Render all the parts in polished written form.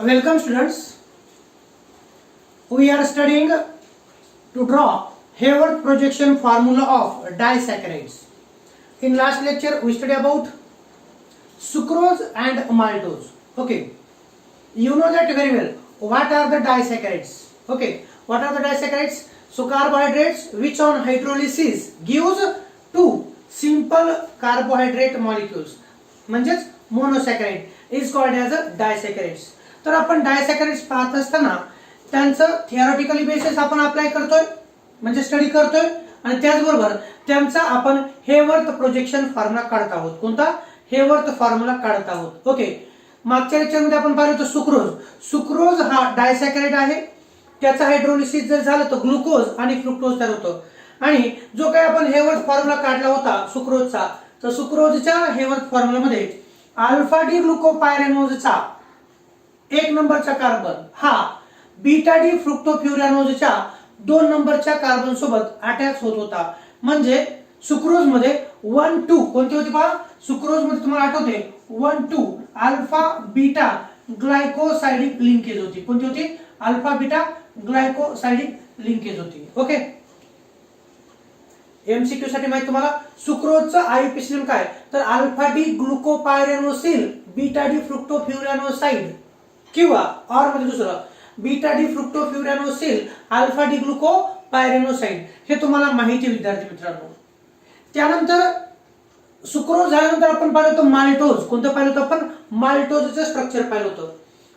Welcome students. We are studying to draw Hayward projection formula of disaccharides. In last lecture we studied about sucrose and maltose. Okay. You know that very well. What are the disaccharides? Okay. What are the disaccharides? So carbohydrates which on hydrolysis gives two simple carbohydrate molecules. म्हणजेच monosaccharide is called as a disaccharides. तर आपण डायसॅकॅराइड्स पाहत असताना त्यांचं theoretically basis आपण apply करतोय म्हणजे study करतोय आणि त्याचबरोबर त्यांचा आपण हेवर्थ प्रोजेक्शन फॉर्म्युला काढत आहोत. कोणता? हेवर्थ फॉर्म्युला काढत आहोत. ओके. मागच्या लेक्चरमध्ये आपण पाहिलं होतं सुक्रोज. सुक्रोज हा डायसॅकॅराइड आहे. त्याचा हायड्रोलिसिस जर झालं तर ग्लुकोज आणि फ्रुक्टोज तयार होतं. आणि जो काही आपण हेवर्थ फॉर्म्युला काढला होता सुक्रोजचा, तर सुक्रोजच्या हेवर्थ फॉर्म्युलामध्ये अल्फा डी ग्लुकोपायरेनोजचा एक नंबरचा कार्बन हा बीटा डी फ्रुक्टोफ्युरॅनोजच्या 2 नंबरच्या कार्बन सोबत अटॅच होत होता. म्हणजे सुक्रोज मध्ये 1,2 कोणती होती पहा? सुक्रोज मध्ये तुम्हाला आठवते 1,2 अल्फा बीटा ग्लायकोसाइडिक लिंकेज होती. कोणती होती? अल्फा बीटा ग्लायकोसाइडिक लिंकेज होती. ओके. एमसीक्यू साठी माहिती तुम्हाला सुक्रोजचं आययुपीएसी नेम काय? तर अल्फा डी ग्लुकोपायरेनोसिल बीटा डी फ्रुक्टोफ्युरॅनोसाइड किंवा और मध्ये दुसरं बीटा डी फ्रुक्टोफ्युरॅनोसिल अल्फा डी ग्लुकोपायरेनोसाइड हे तुम्हाला माहिती विद्यार्थी मित्रांनो. त्यानंतर सुक्रोज झाल्यानंतर आपण पाहिलं होतं माल्टोज. कोणतं पाहिलं होतं आपण? माल्टोजचं स्ट्रक्चर पाहिलं होतं.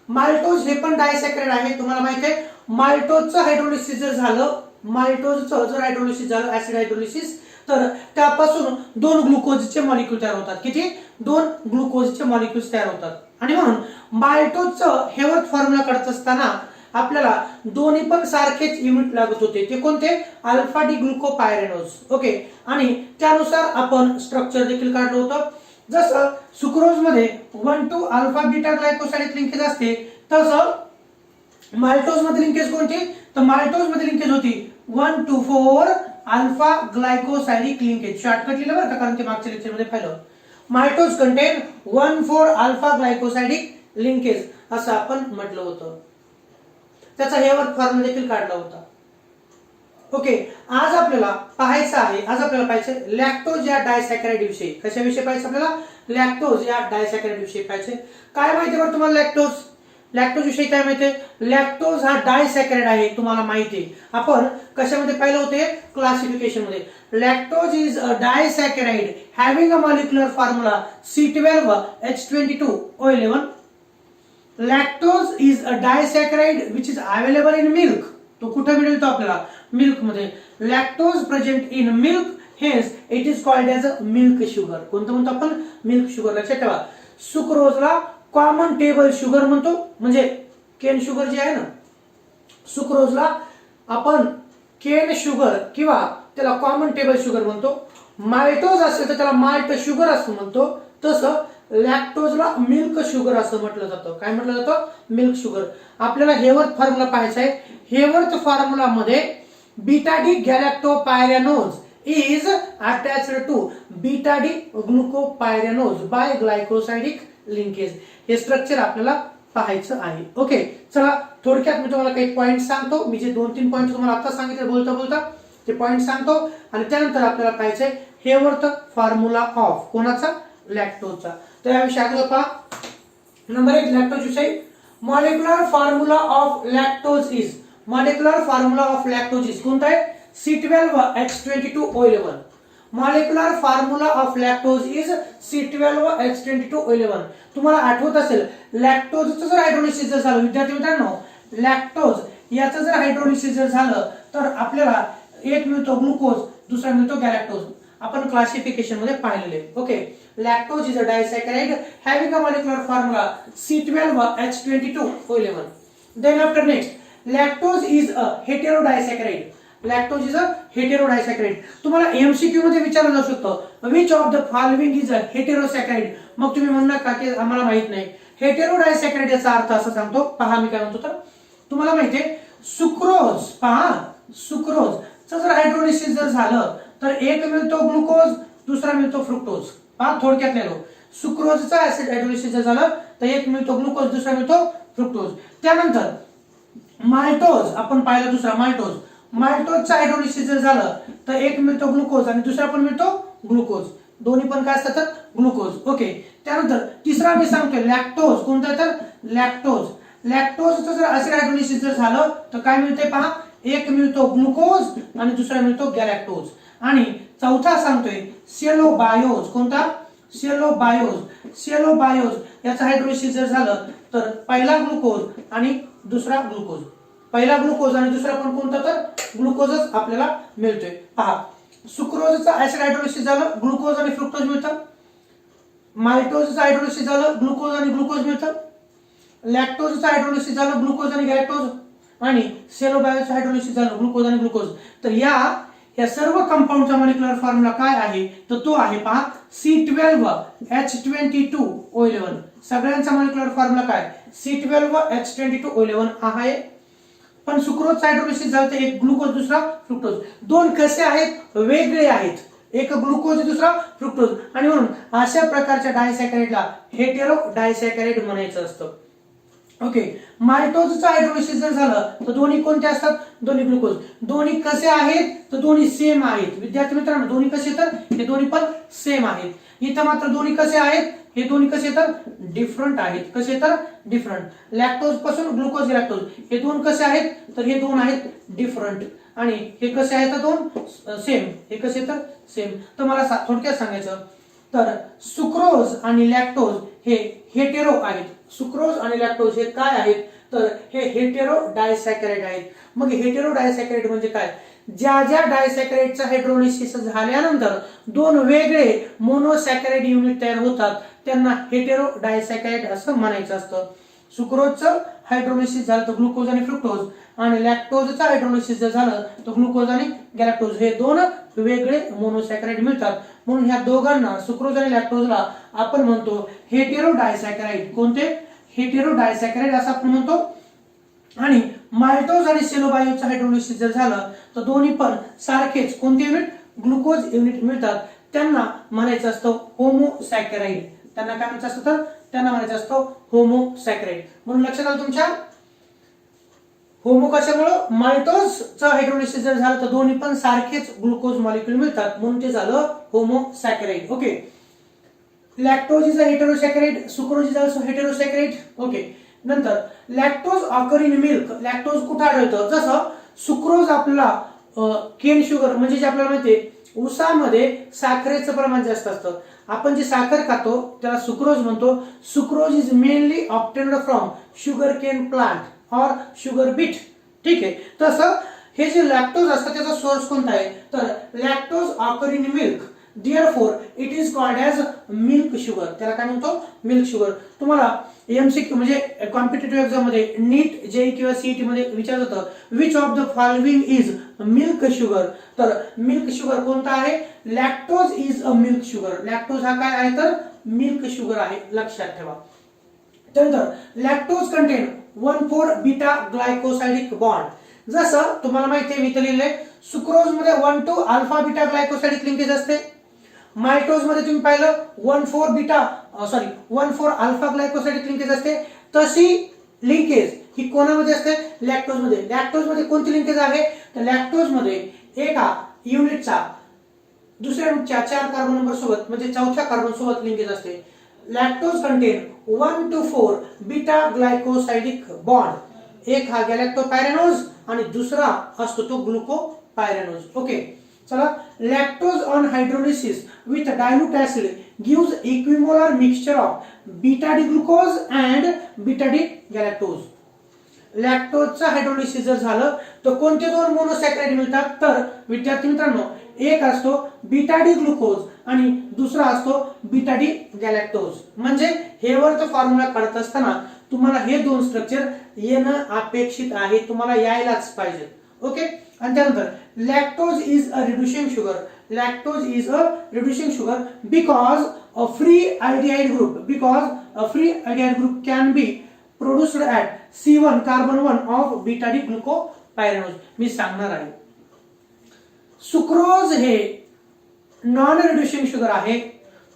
माल्टोज हे पण डायसॅकॅराइड आहे. तुम्हाला माहिती आहे माल्टोजचं हायड्रोलिसिस जर झालं, माल्टोजचं जर हायड्रोलिसिस झालं ऍसिड हायड्रोलिसिस, तर त्यापासून 2 ग्लुकोजचे मॉलिक्यूल तयार होतात. किती? 2 ग्लुकोजचे मॉलिक्यूल्स तयार होतात. आणि म्हणून माल्टोजचं हेवर्थ फॉर्म्युला काढत असताना आपल्याला दोन्ही पण सारखेच युनिट लागत होते. ते कोणते? Alpha D glucopyranose. ओके. आणि त्यानुसार आपण स्ट्रक्चर देखील काढलं होतं. जसं सुक्रोज मध्ये 1,2 अल्फा बीटा ग्लायकोसाइडिक लिंकेज असते, तसं माल्टोज मध्ये लिंकेज कोणती? तर माल्टोज मध्ये लिंकेज होती 1,2,4 अल्फा ग्लायकोसाइडिक लिंकेज. शॉर्टकट लिहिलं बरं का, कारण ते मागच्या लेक्चर मध्ये पाहिलं. माल्टोज कंटेन 1,4 अल्फा ग्लायकोसाइडिक लिंकेज असं आपण म्हटलं होतं. त्याचा हेवर्थ फॉर्म्युला देखील काढला होता. ओके. आज आपल्याला पाहायचं लॅक्टोज या डायसॅकॅराइड विषयी. कशाविषयी पाहायचं आपल्याला? लॅक्टोज या डायसॅकॅराइड विषयी पाहायचे. काय माहिती बरं तुम्हाला लॅक्टोज? लॅक्टोज विषयी काय माहितीये? लॅक्टोज हा डायसॅकॅराइड आहे. तुम्हाला माहिती आहे आपण कशामध्ये पाहिलं होते? क्लासिफिकेशन मध्ये. Lactose is a disaccharide having a molecular formula C12H22O11. Lactose is a disaccharide which is available in milk. तो कुठे मिळतो आपल्याला? मिल्क मध्ये. Lactose present in milk, hence it is called as a milk sugar. कोणतं म्हणतो आपण? Milk sugar. लक्षात ठेवा. सुक्रोजला कॉमन टेबल शुगर म्हणतो, म्हणजे केन शुगर जे आहे ना, सुक्रोजला आपण केन शुगर किंवा त्याला कॉमन टेबल शुगर म्हणतो. माल्टोज असेल तर त्याला माल्ट शुगर असं म्हणतो. तसं लॅक्टोजला मिल्क शुगर असं म्हटलं जातं. काय म्हटलं जातं? Milk sugar. आपल्याला हेवर्थ फॉर्म्युला पाहायचा आहे. हेवर्थ फॉर्म्युला मध्ये beta D galactopyranose is attached to beta D glucopyranose by glycosidic linkage. हे स्ट्रक्चर आपल्याला पाहायचं आहे. ओके. चला थोडक्यात मी तुम्हाला काही पॉइंट सांगतो. मी जे 2-3 पॉइंट तुम्हाला आता सांगितले बोलता बोलता ते पॉइंट सांगतो आणि त्यानंतर आपल्याला पाहायचंय हेवर्थ फॉर्म्युला ऑफ कोणाचा? लॅक्टोजचा. तर याविषयी अगोदर पहा. नंबर 1 लॅक्टोज विषयी. Molecular formula of lactose is. Molecular formula of lactose is कोणता आहे? C12H22O11. Molecular formula of lactose is C12H22O11. तुम्हाला आठवत असेल लॅक्टोजचं जर हायड्रोलिसिस जर झालं, विद्यार्थी मित्रांनो, लॅक्टोज याचं जर हायड्रोलिसिस जर झालं तर आपल्याला एक मिळतो ग्लुकोज, दुसरा मिळतो गॅलॅक्टोज. आपण क्लासिफिकेशन मध्ये पाहिलेले. Okay. Lactose is a disaccharide having a molecular formula C12H22O11. Then after next lactose is a heterodisaccharide. Lactose is a heterodisaccharide. तुम्हाला एमसीक्यू मध्ये विचारलं जाऊ शकतं which of the following is a heterosaccharide. मग तुम्ही म्हणणार का की आम्हाला माहित नाही. हेटेरोडायसॅकॅराइड याचा अर्थ असा सांगतो. पहा मी काय म्हणतो. तर तुम्हाला माहितीये सुक्रोज, पहा सुक्रोजचं जर हायड्रोलिसिस जर झालं तर एक मिळतो ग्लुकोज, दुसरा मिळतो फ्रुक्टोज. पहा थोडक्यात लिहिलो. सुक्रोजचा ऍसिड हायड्रोलिसिस जर झालं तर एक मिळतो ग्लुकोज, दुसरा मिळतो फ्रुक्टोज. त्यानंतर माल्टोज आपण पाहिलं, दुसरा माल्टोज. माल्टोजचं हायड्रोलिसिस जर झालं तर एक मिळतो ग्लुकोज आणि दुसरा पण मिळतो ग्लुकोज. दोन्ही पण काय असतात तर ग्लुकोज. ओके. त्यानंतर तिसरा मी सांगतोय लॅक्टोज. कोणता तर लॅक्टोज. लॅक्टोजचं जर ऍसिड हायड्रोलिसिस जर झालं तर काय मिळते पहा, एक मिळतो ग्लुकोज आणि दुसरा मिळतो गॅलॅक्टोज. आणि चौथा सांगतोय सेलोबायोज. कोणता? सेलोबायोज. सेलोबायोज याचं हायड्रोलिसिस जर झालं तर पहिला ग्लुकोज आणि दुसरा ग्लुकोज. पहिला ग्लुकोज आणि दुसरा पण कोणता तर ग्लुकोजच आपल्याला मिळतोय. पहा, सुक्रोजचं ऍसिड हायड्रोलिसिस झालं ग्लुकोज आणि फ्रुक्टोज मिळतं. माल्टोजचं हायड्रोलिसिस झालं ग्लुकोज आणि ग्लुकोज मिळतं. लॅक्टोजचं हायड्रोलिसिस झालं ग्लुकोज आणि गॅलॅक्टोज. आणि सेलोबायोचं हायड्रोलिसिस झालं ग्लुकोज आणि ग्लुकोज. तर या सर्व कंपाऊंडचा मॉलिक्युलर फॉर्म्युला काय आहे तर तो आहे पहा C12H22O11. सगळ्यांचा मॉलिक्युलर फॉर्म्युला काय? C12H22O11 आहे. पण सुक्रोजचं हायड्रोलिसिस झालं तर एक ग्लुकोज दुसरा फ्रुक्टोज. दोन कसे आहेत? वेगळे आहेत. एक ग्लुकोज दुसरा फ्रुक्टोज. आणि म्हणून अशा प्रकारच्या डायसॅकॅराइडला हेटेरो डायसॅकॅराइड म्हणायचं असतं. ओके. माल्टोजचं हायड्रोलिसिस जर झालं तर दोन्ही कोणते असतात? दोन्ही ग्लुकोज. दोन्ही कसे आहेत तर दोन्ही सेम आहेत. विद्यार्थी मित्रांनो, दोन्ही कसे तर हे दोन्ही पण सेम आहेत. इथं मात्र दोन्ही कसे आहेत? हे दोन्ही कसे तर डिफरंट आहेत. कसे तर डिफरंट. लॅक्टोज पासून ग्लुकोज गॅलॅक्टोज हे दोन कसे आहेत तर हे दोन आहेत डिफरंट. आणि हे कसे आहेत तर दोन सेम. हे कसे तर सेम. तर मला थोडक्यात सांगायचं तर सुक्रोज आणि लॅक्टोज हे हेटेरो आहेत. सुक्रोज आणि लॅक्टोज हे काय आहेत तर हे हेटेरो डायसॅकॅराइड आहेत. मग हेटेरो डायसॅकॅराइड म्हणजे काय? ज्या ज्या डायसॅकॅराइडचा हायड्रोलिसिस झाल्यानंतर दोन वेगळे मोनोसॅकॅराइड युनिट तयार होतात त्यांना हेटेरो डायसॅकॅराइड असं म्हणायचं असतं. सुक्रोजचं हायड्रोलिसिस झालं तर ग्लुकोज आणि फ्रुक्टोज आणि लॅक्टोजचं हायड्रोलिसिस जर झालं तर ग्लुकोज आणि गॅलॅक्टोज हे दोन वेगळे मोनोसॅकॅराइड मिळतात. म्हणून ह्या दोघांना सुक्रोज आणि लॅक्टोजला आपण म्हणतो हेटेरो डायसॅकॅराइड. कोणते? हेटेरो डायसॅकॅराइड असं आपण म्हणतो. आणि माल्टोज आणि सेलोबायोजचं हायड्रोलिसिस जर झालं तर दोन्ही पण सारखेच कोणते युनिट? ग्लुकोज युनिट मिळतात. त्यांना म्हणायचं असतं होमोसॅकॅराइड. त्यांना काय म्हणायचं असतं तर त्यांना म्हणायचं असतं होमोसॅकॅराइड. म्हणून लक्षात आलं तुमच्या? होमो कशामुळं? माल्टोजचं हायड्रोलिसिस जर झालं तर दोन्ही पण सारखेच ग्लुकोज मॉलिक्यूल मिळतात म्हणून ते झालं homosaccharide. Okay. Lactose is a heterosaccharide. Sucrose is also heterosaccharide. Okay. नंतर lactose occur in milk. Lactose कुठे आढळतं? जसं सुक्रोज आपल्याला केन शुगर म्हणजे जे आपल्याला माहितीये ऊसामध्ये साखरेचं प्रमाण जास्त असतं. आपण जी साखर खातो त्याला सुक्रोज म्हणतो. Sucrose is mainly obtained from sugar cane plant और शुगर बीट. ठीक आहे. तसं हे जे लॅक्टोज असतं त्याचा सोर्स कोणता आहे तर lactose occur in milk. Therefore it is called as milk sugar. त्याला काय म्हणतो? Milk sugar. तुम्हाला एमसीक्यू म्हणजे कॉम्पिटिटिव्ह एक्झाम मध्ये नीट जेई किंवा सीईटी मध्ये विचारलं होतं which of the following is milk sugar. तर मिल्क शुगर कोणता आहे? Lactose is a milk sugar. Lactose हा काय आहे तर मिल्क शुगर आहे. लक्षात ठेवा. त्यानंतर lactose content 1,4 beta glycosidic bond. जसं तुम्हाला माहिती आहे मी इथे लिहिलंय सुक्रोज मध्ये 1,2 अल्फा बीटा ग्लायकोसाइडिक लिंकेज असते. माल्टोज मध्ये तुम्ही पाहिलं 1,4 अल्फा ग्लायकोसाइडिक लिंकेज असते. तशी लिंकेज ही कोणामध्ये असते? लॅक्टोज मध्ये. लॅक्टोज मध्ये कोणती लिंकेज आहे तर लॅक्टोज मध्ये एका युनिटचा दुसऱ्या युनिटच्या 4 कार्बन नंबर सोबत म्हणजे चौथ्या कार्बन सोबत लिंकेज असते. Lactose contain 1 to 4 beta glycosidic bond. एक हा गॅलॅक्टोपायरॅनोज आणि दुसरा असतो तो ग्लुकोपायरॅनोज. ओके. चला. Lactose on hydrolysis with dilute acid gives equimolar mixture of beta D glucose and beta D galactose. लॅक्टोजचं हायड्रोलिसिस जर झालं तर कोणते दोन मोनोसॅकॅराइड मिळतात तर विद्यार्थी मित्रांनो एक असतो बीटा डी ग्लुकोज आणि दुसरा असतो बीटा डी गॅलॅक्टोज. म्हणजे हे वरचं फॉर्म्युला काढत असताना तुम्हाला हे दोन स्ट्रक्चर येणं अपेक्षित आहे. तुम्हाला यायलाच पाहिजे. ओके. आणि त्यानंतर lactose is a reducing sugar. Lactose is a reducing sugar because a free aldehyde group can be produced at C1 carbon 1 of beta D glucopyranose. मी सांगणार आहे. सुक्रोज हे नॉन रिड्युसिंग शुगर आहे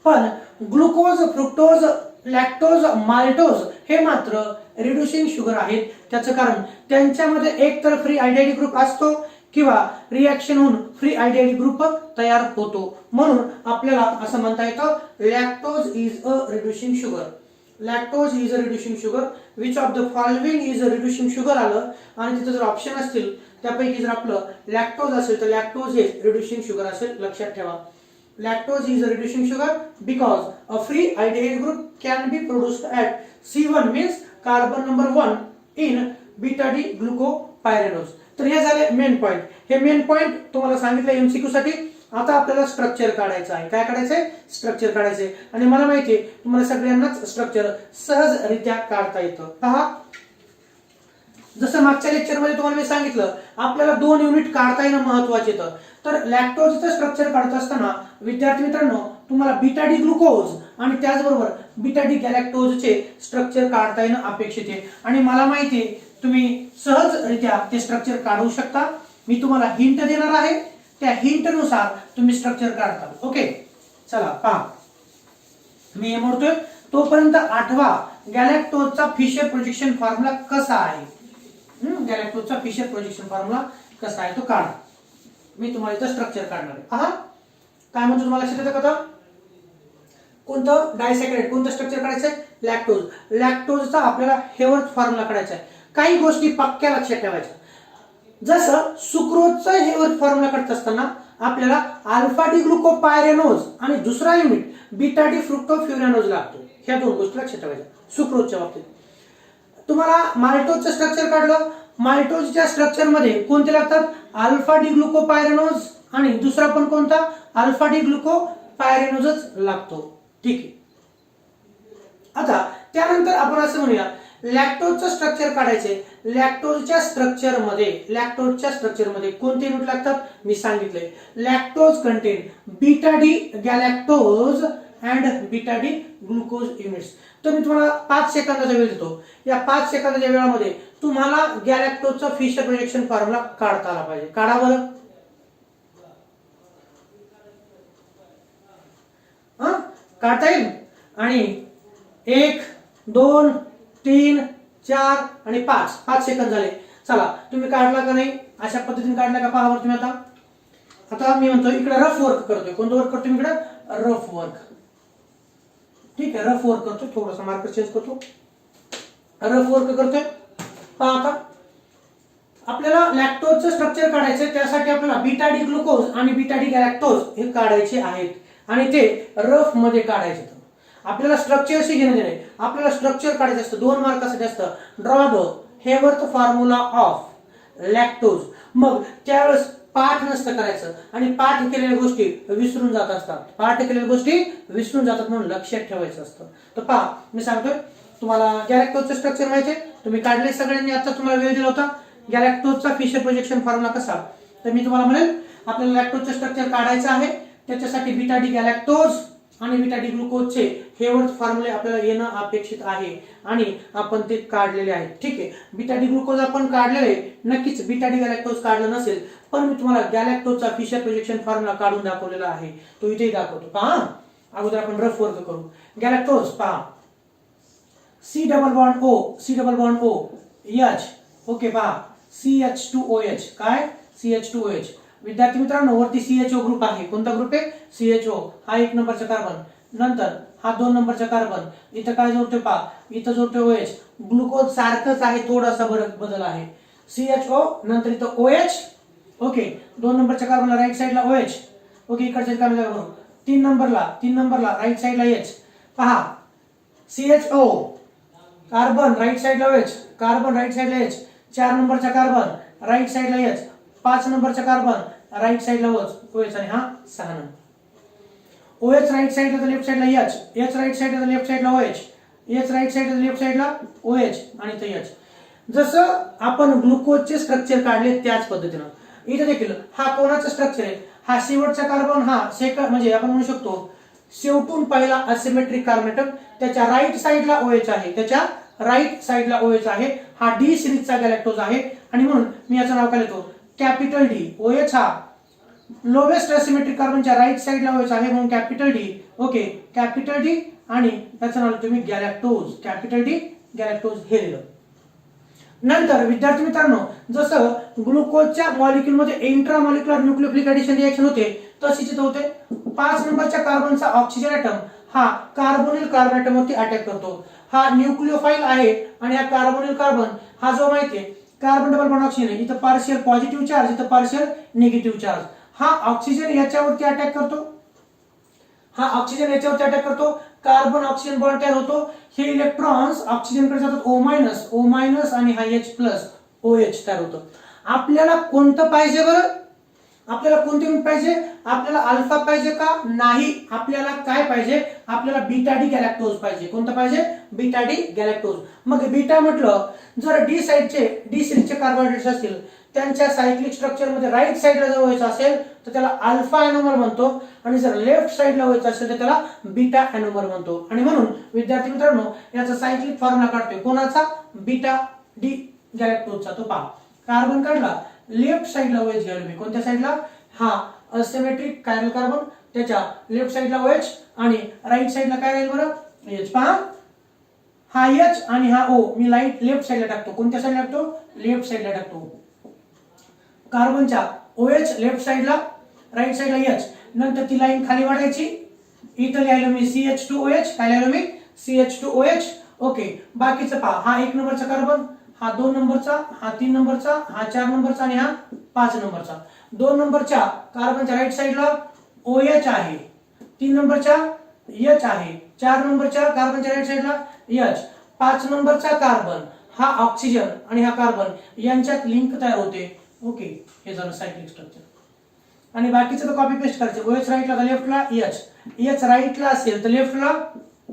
पण ग्लुकोज फ्रुक्टोज लॅक्टोज माल्टोज हे मात्र reducing sugar आहेत. त्याचं कारण त्यांच्यामध्ये एक तर फ्री आयडीडी ग्रुप असतो किंवा रिएक्शन होऊन फ्री आयडीडी ग्रुप तयार होतो. म्हणून आपल्याला असं म्हणता येतं lactose is a reducing sugar. Lactose is a reducing sugar. Which of the following is a reducing sugar आलं आणि तिथे जर ऑप्शन असतील त्यापैकी जर आपलं लॅक्टोज असेल तर लॅक्टोज हे रिड्युसिंग शुगर असेल. लक्षात ठेवा lactose is a reducing sugar because a free IDD group can be produced at C1 means carbon number 1 in beta D glucopyranose. तर हे झाले मेन पॉइंट. हे मेन पॉइंट तुम्हाला सांगितलं एमसीक्यू साठी. आता आपल्याला स्ट्रक्चर काढायचं आहे. काय काढायचंय? स्ट्रक्चर काढायचंय. आणि मला माहिती आहे तुम्हाला सगळ्यांनाच स्ट्रक्चर सहजरित्या काढता येतं. पहा जसं मागच्या लेक्चर मध्ये तुम्हाला मी सांगितलं आपल्याला 2 युनिट काढता येणं महत्वाचे येतं. तर लॅक्टोजचं स्ट्रक्चर काढत असताना विद्यार्थी मित्रांनो तुम्हाला बीटा डी ग्लुकोज आणि त्याचबरोबर बीटा डी गॅलॅक्टोजचे स्ट्रक्चर काढता येणं अपेक्षित आहे. आणि मला माहिती आहे तुम्ही सहजरित्या ते स्ट्रक्चर काढू शकता. मी तुम्हाला हिंट देणार आहे. त्या हिंट नुसार तुम्ही स्ट्रक्चर काढता. ओके चला पहा मी हे म्हणतोय तोपर्यंत आठवा गॅलॅक्टोजचा फिशर प्रोजेक्शन फॉर्म्युला कसा आहे. गॅलॅक्टोजचा फिशर प्रोजेक्शन फॉर्म्युला कसा आहे तो काढा. मी तुम्हाला इथं स्ट्रक्चर काढणार आहे. पहा काय म्हणतो तुम्हाला लक्षात येतं का? कोणतं डायसॅकराइड कोणतं स्ट्रक्चर काढायचंय? लॅक्टोज. लॅक्टोजचा आपल्याला हेवर फॉर्म्युला काढायचा आहे. काही गोष्टी पक्क्या लक्षात ठेवायच्या. जसं सुक्रोजचा हेवर फॉर्म्युला काढत असताना आपल्याला अल्फा डी ग्लुकोपायरेनोज आणि दुसरा युनिट बीटा डी फ्रुक्टोफ्युरॅनोज लागतो. ह्या 2 गोष्टी लक्षात ठेवायच्या सुक्रोजच्या बाबतीत. तुम्हाला माल्टोजचं स्ट्रक्चर काढलं. माल्टोजच्या स्ट्रक्चर मध्ये कोणते लागतात? अल्फा डी ग्लुकोपायरेनोज आणि दुसरा पण कोणता? अल्फा डी ग्लुकोपायरेनोजच लागतो. ठीक आहे. आता त्यानंतर आपण असं म्हणूया लॅक्टोजचं स्ट्रक्चर काढायचे. लॅक्टोजच्या स्ट्रक्चर मध्ये कोणते युनिट लागतात? मी सांगितले lactose contain beta D galactose and beta D glucose units. तर मी तुम्हाला 5 सेकंदाचा वेळ देतो. या 5 सेकंदाच्या वेळामध्ये तुम्हाला गॅलॅक्टोजचा फिशर प्रोजेक्शन फॉर्म्युला काढता आला पाहिजे. काढा बरं. काढता येईल. आणि 1 2 3 4 आणि 5 सेकंद झाले. चला तुम्ही काढला का नाही? अशा पद्धतीने काढला का पहा बरं तुम्ही. आता मी म्हणतो इकडे रफ वर्क करतोय. कोणतं वर्क करतोय? इकडे रफ वर्क. ठीक आहे रफ वर्क करतोय. थोडासा मार्कर चेंज करतो. रफ वर्क करतोय. पहा आता आपल्याला लॅक्टोजचं स्ट्रक्चर काढायचं. त्यासाठी आपल्याला बीटा डी ग्लुकोज आणि बीटा डी गॅलॅक्टोज हे काढायचे आहेत आणि ते रफ मध्ये काढायचे. आपल्याला स्ट्रक्चरशी घेणं देणे. आपल्याला स्ट्रक्चर काढायचं असतं. 2 मार्कासाठी असतं. Draw the Hayworth formula of lactose. मग त्यावेळेस पाठ नसतं करायचं आणि पाठ केलेल्या गोष्टी विसरून जात असतात. पाठ केलेल्या गोष्टी विसरून जातात म्हणून लक्षात ठेवायचं असतं. तर पहा मी सांगतोय तुम्हाला गॅलॅक्टोजचं स्ट्रक्चर माहिती आहे. तुम्ही काढले सगळ्यांनी. आता तुम्हाला वेळ दिला होता. गॅलॅक्टोजचा फिशर प्रोजेक्शन फॉर्म्युला कसा? तर मी तुम्हाला म्हणेल आपल्याला लॅक्टोजचं स्ट्रक्चर काढायचं आहे. त्याच्यासाठी बीटा डी गॅलॅक्टोज आणि बीटा डी ग्लुकोजचे हेवर्थ फॉर्म्युले आपल्याला येणं अपेक्षित आहे आणि आपण ते काढलेले आहेत. ठीक आहे. बीटा डी ग्लुकोज आपण काढलेले. नक्कीच बीटा डी गॅलॅक्टोज काढलं नसेल पण मी तुम्हाला गॅलॅक्टोजचा फिशर प्रोजेक्शन फॉर्म्युला काढून दाखवलेला आहे. तो इथेही दाखवतो. पहा अगोदर आपण रफ वर्क करू. गॅलॅक्टोज पहा C double bond O H. Okay पहा CH2OH. काय? CH2OH. विद्यार्थी मित्रांनो वरती CHO ग्रुप आहे. कोणता ग्रुप आहे? CHO. हा 1 नंबरचा कार्बन. नंतर हा 2 नंबरचा कार्बन. इथं काय जोडतोय पहा. इथं जोडतोय OH. ग्लुकोज सारखंच आहे. थोडासा बदल आहे. CHO नंतर इथं OH. ओके 2 नंबरच्या कार्बनला राईट साइडला OH. ओके इकडच्या काय बघू 3 नंबरला राईट साइडला H. पहा CHO कार्बन राईट साइडला OH. कार्बन राईट साइडला H. 4 नंबरचा कार्बन राईट साइडला H. 5 नंबरचा कार्बन राईट साइडला OH आणि हा 6 नंबर. OH राईट साइडला लेफ्ट साइडला H. H राईट साइडला लेफ्ट साइडला OH. H राईट साइडला लेफ्ट साइडला OH आणि इथे H. जसं आपण ग्लुकोजचे स्ट्रक्चर काढले त्याच पद्धतीनं इथे देखील हा कोणाचा स्ट्रक्चर आहे? हा शेवटचा कार्बन हा सेकंड म्हणजे आपण म्हणू शकतो शेवटून पहिला असिमेट्रिक कार्बन ॲटम. त्याच्या राईट साइडला OH आहे. त्याच्या राईट साइडला OH आहे. हा डी सिरीजचा गॅलॅक्टोज आहे आणि म्हणून मी याचं नाव काय लिहितो? Capital D. OH हा लोवेस्ट असिमेट्रिक कार्बनच्या राईट साइडला OH आहे म्हणून capital D. Okay capital D आणि त्याचं नाव तुम्ही गॅलॅक्टोज, कॅपिटल डी गॅलॅक्टोज हे लिहिलं. नंतर विद्यार्थी मित्रांनो, जसं ग्लुकोजच्या मॉलिक्यूलमध्ये इंट्रामॉलिक्युलर न्यूक्लियोफिलिक ऍडिशन रिएक्शन होते तशीच इथं होते. 5 नंबरच्या कार्बनचा ऑक्सिजन ॲटम हा कार्बोनिल कार्बन ॲटम वरती अटॅक करतो. हा न्यूक्लियोफाइल आहे आणि हा कार्बोनिल कार्बन हा जो माहितीये कार्बन डबल बॉन्ड ऑक्सिजन आहे, इथं पार्शियल पॉझिटिव्ह चार्ज, इथं पार्शियल निगेटिव्ह चार्ज. हा ऑक्सिजन याच्यावरती अटॅक करतो, हा ऑक्सिजन याच्यावरती अटॅक करतो, कार्बन ऑक्सिजन बॉन्ड तयार होतो. हे इलेक्ट्रॉन्स ऑक्सिजनकडे जातात O मायनस आणि हा H+ OH तयार होतं. आपल्याला कोणतं पाहिजे बरं? आपल्याला कोणते ग्रुप पाहिजे? आपल्याला अल्फा पाहिजे का? नाही, आपल्याला काय पाहिजे? आपल्याला बीटा डी गॅलॅक्टोज पाहिजे. कोणतं पाहिजे? Beta D galactose. मग बीटा म्हटलं, जर डी सीरीजचे कार्बोहायड्रेट्स असतील त्यांच्या सायक्लिक स्ट्रक्चर मध्ये राईट साइडला जर व्हायचं असेल तर त्याला अल्फा एनोमर म्हणतो, आणि जर लेफ्ट साइडला व्हायचं असेल तर त्याला बीटा एनोमर म्हणतो. आणि म्हणून विद्यार्थी मित्रांनो, याचा सायक्लिक फॉर्म्युला काढतोय कोणाचा? बीटा डी गॅलॅक्टोजचा. तो पहा, कार्बन काढला, लेफ्ट साइडला OH घ्यायला मी. कोणत्या साइडला? हा असिमेट्रिक कायरल कार्बन, त्याच्या लेफ्ट साइडला OH आणि राईट साइडला काय राहील बरं? H. पहा, हा H आणि हा O मी लेफ्ट साइडला टाकतो. कोणत्या साइडला टाकतो? लेफ्ट साइडला टाकतो. कार्बनच्या OH लेफ्ट साइडला, राईट साइडला H. नंतर ती लाईन खाली वाढायची, इथं लिहायला मी CH2OH. काय लिहायला मी? CH2OH. ओके, बाकीचं पहा, हा 1 नंबरचा कार्बन, हा 2 नंबरचा, हा 3 नंबरचा, हा 4 नंबरचा आणि हा 5 नंबरचा. 2 नंबरच्या कार्बनच्या राईट साइडला OH आहे, 3 नंबरच्या H आहे, 4 नंबरच्या कार्बनच्या राईट साइडला H. 5 नंबरचा कार्बन हा ऑक्सिजन आणि हा कार्बन यांच्यात लिंक तयार होते. ओके, हे झालं सायक्लिक स्ट्रक्चर. आणि बाकीचं तर कॉपी पेस्ट करायचं. OH राईटला तर लेफ्टला H राईटला असेल तर लेफ्टला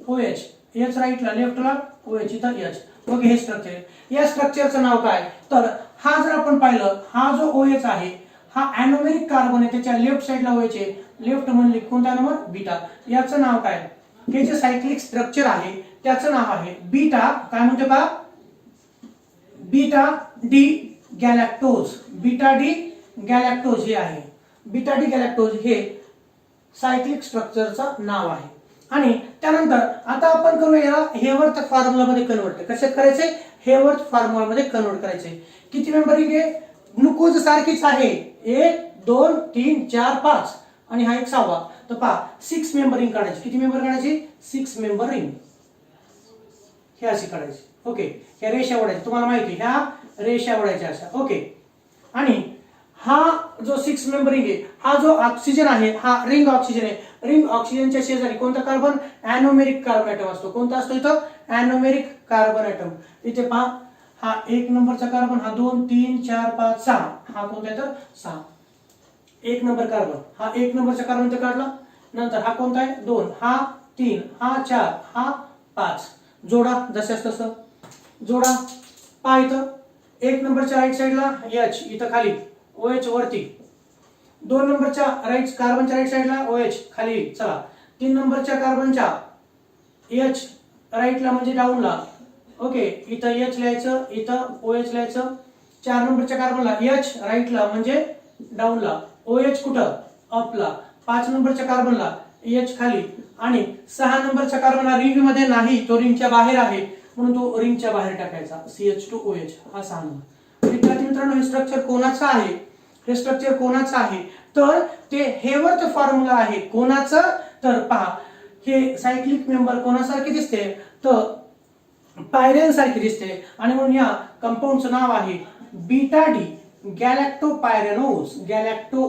OH, H राईटला लेफ्टला OH, इथं H. ओके, हे स्ट्रक्चर आहे. या स्ट्रक्चरचं नाव काय? तर हा जर आपण पाहिलं, हा जो OH आहे हा एनोमेरिक कार्बन आहे, त्याच्या लेफ्ट साइडला OH आहे. लेफ्ट म्हणजे कोणता नंबर? बीटा. याचं नाव काय? हे जे सायक्लिक स्ट्रक्चर आहे त्याचं नाव आहे बीटा. काय म्हणतो का? Beta D galactose. Beta D galactose हे आहे. बीटा डी गॅलॅक्टोज हे सायक्लिक स्ट्रक्चरचं नाव आहे. आणि त्यानंतर आता आपण करूया याला हेवर्थ फॉर्म्युला मध्ये कन्वर्ट. कसे करायचे? हेवर्थ फॉर्म्युला मध्ये कन्वर्ट करायचे. किती मेंबरिंग आहे? ग्लुकोज सारखीच आहे, 1 2 3 4 5 आणि हा एक 6वा. तर पहा, 6 मेंबरिंग काढायची. किती मेंबर काढायची? 6 मेंबर रिंग हे अशी काढायची. ओके, ह्या रेषा ओढायच्या, तुम्हाला माहिती आहे ह्या रेषा ओढायच्या अशा. ओके, आणि हा जो 6 मेंबर रिंग आहे, हा जो ऑक्सिजन आहे हा रिंग ऑक्सिजन आहे. रिंग ऑक्सिजनच्या शेजारी कोणता कार्बन? एनोमेरिक कार्बन ॲटम असतो. कोणता असतो इथं? Anomeric carbon atom. इथे पहा, हा 1 नंबरचा कार्बन, हा 2 3 4 5 6, हा कोणता आहे तर 6. 1 नंबर कार्बन, हा 1 नंबरचा कार्बन इथं काढला. नंतर हा कोणता आहे? 2, हा 3, हा 4, हा 5. जोडा, जसं तसं जोडा. पहा इथं 1 नंबरच्या राईट साइडला H, इथं खाली OH वरती. 2 नंबरच्या कार्बनच्या राईट साइडला OH खाली. चला, 3 नंबरच्या कार्बनच्या H राईटला म्हणजे डाऊनला. ओके, इथं H लिहायचं, इथं OH लिहायचं. 4 नंबरच्या कार्बनला H राईटला म्हणजे डाऊनला, OH कुठं? अपला. 5 नंबरच्या कार्बनला H खाली. आणि 6 नंबरच्या कार्बन हा रिंग मध्ये नाही, तो रिंगच्या बाहेर आहे, म्हणून तो रिंगच्या बाहेर टाकायचा, CH2OH हा 6 नंबर. विद्यार्थी मित्रांनो, हे स्ट्रक्चर कोणाचं आहे? हे स्ट्रक्चर कोणाचं आहे? तर ते हेवर्थ फॉर्म्युला आहे. कोणाचं? तर पहा, हे सायक्लिक मेंबर कोणासारखे दिसते? तर पायरेन सारखी दिसते, आणि म्हणून या कंपाऊंडचं नाव आहे बीटा डी गॅलॅक्टोपायरेनोज. गॅलॅक्टो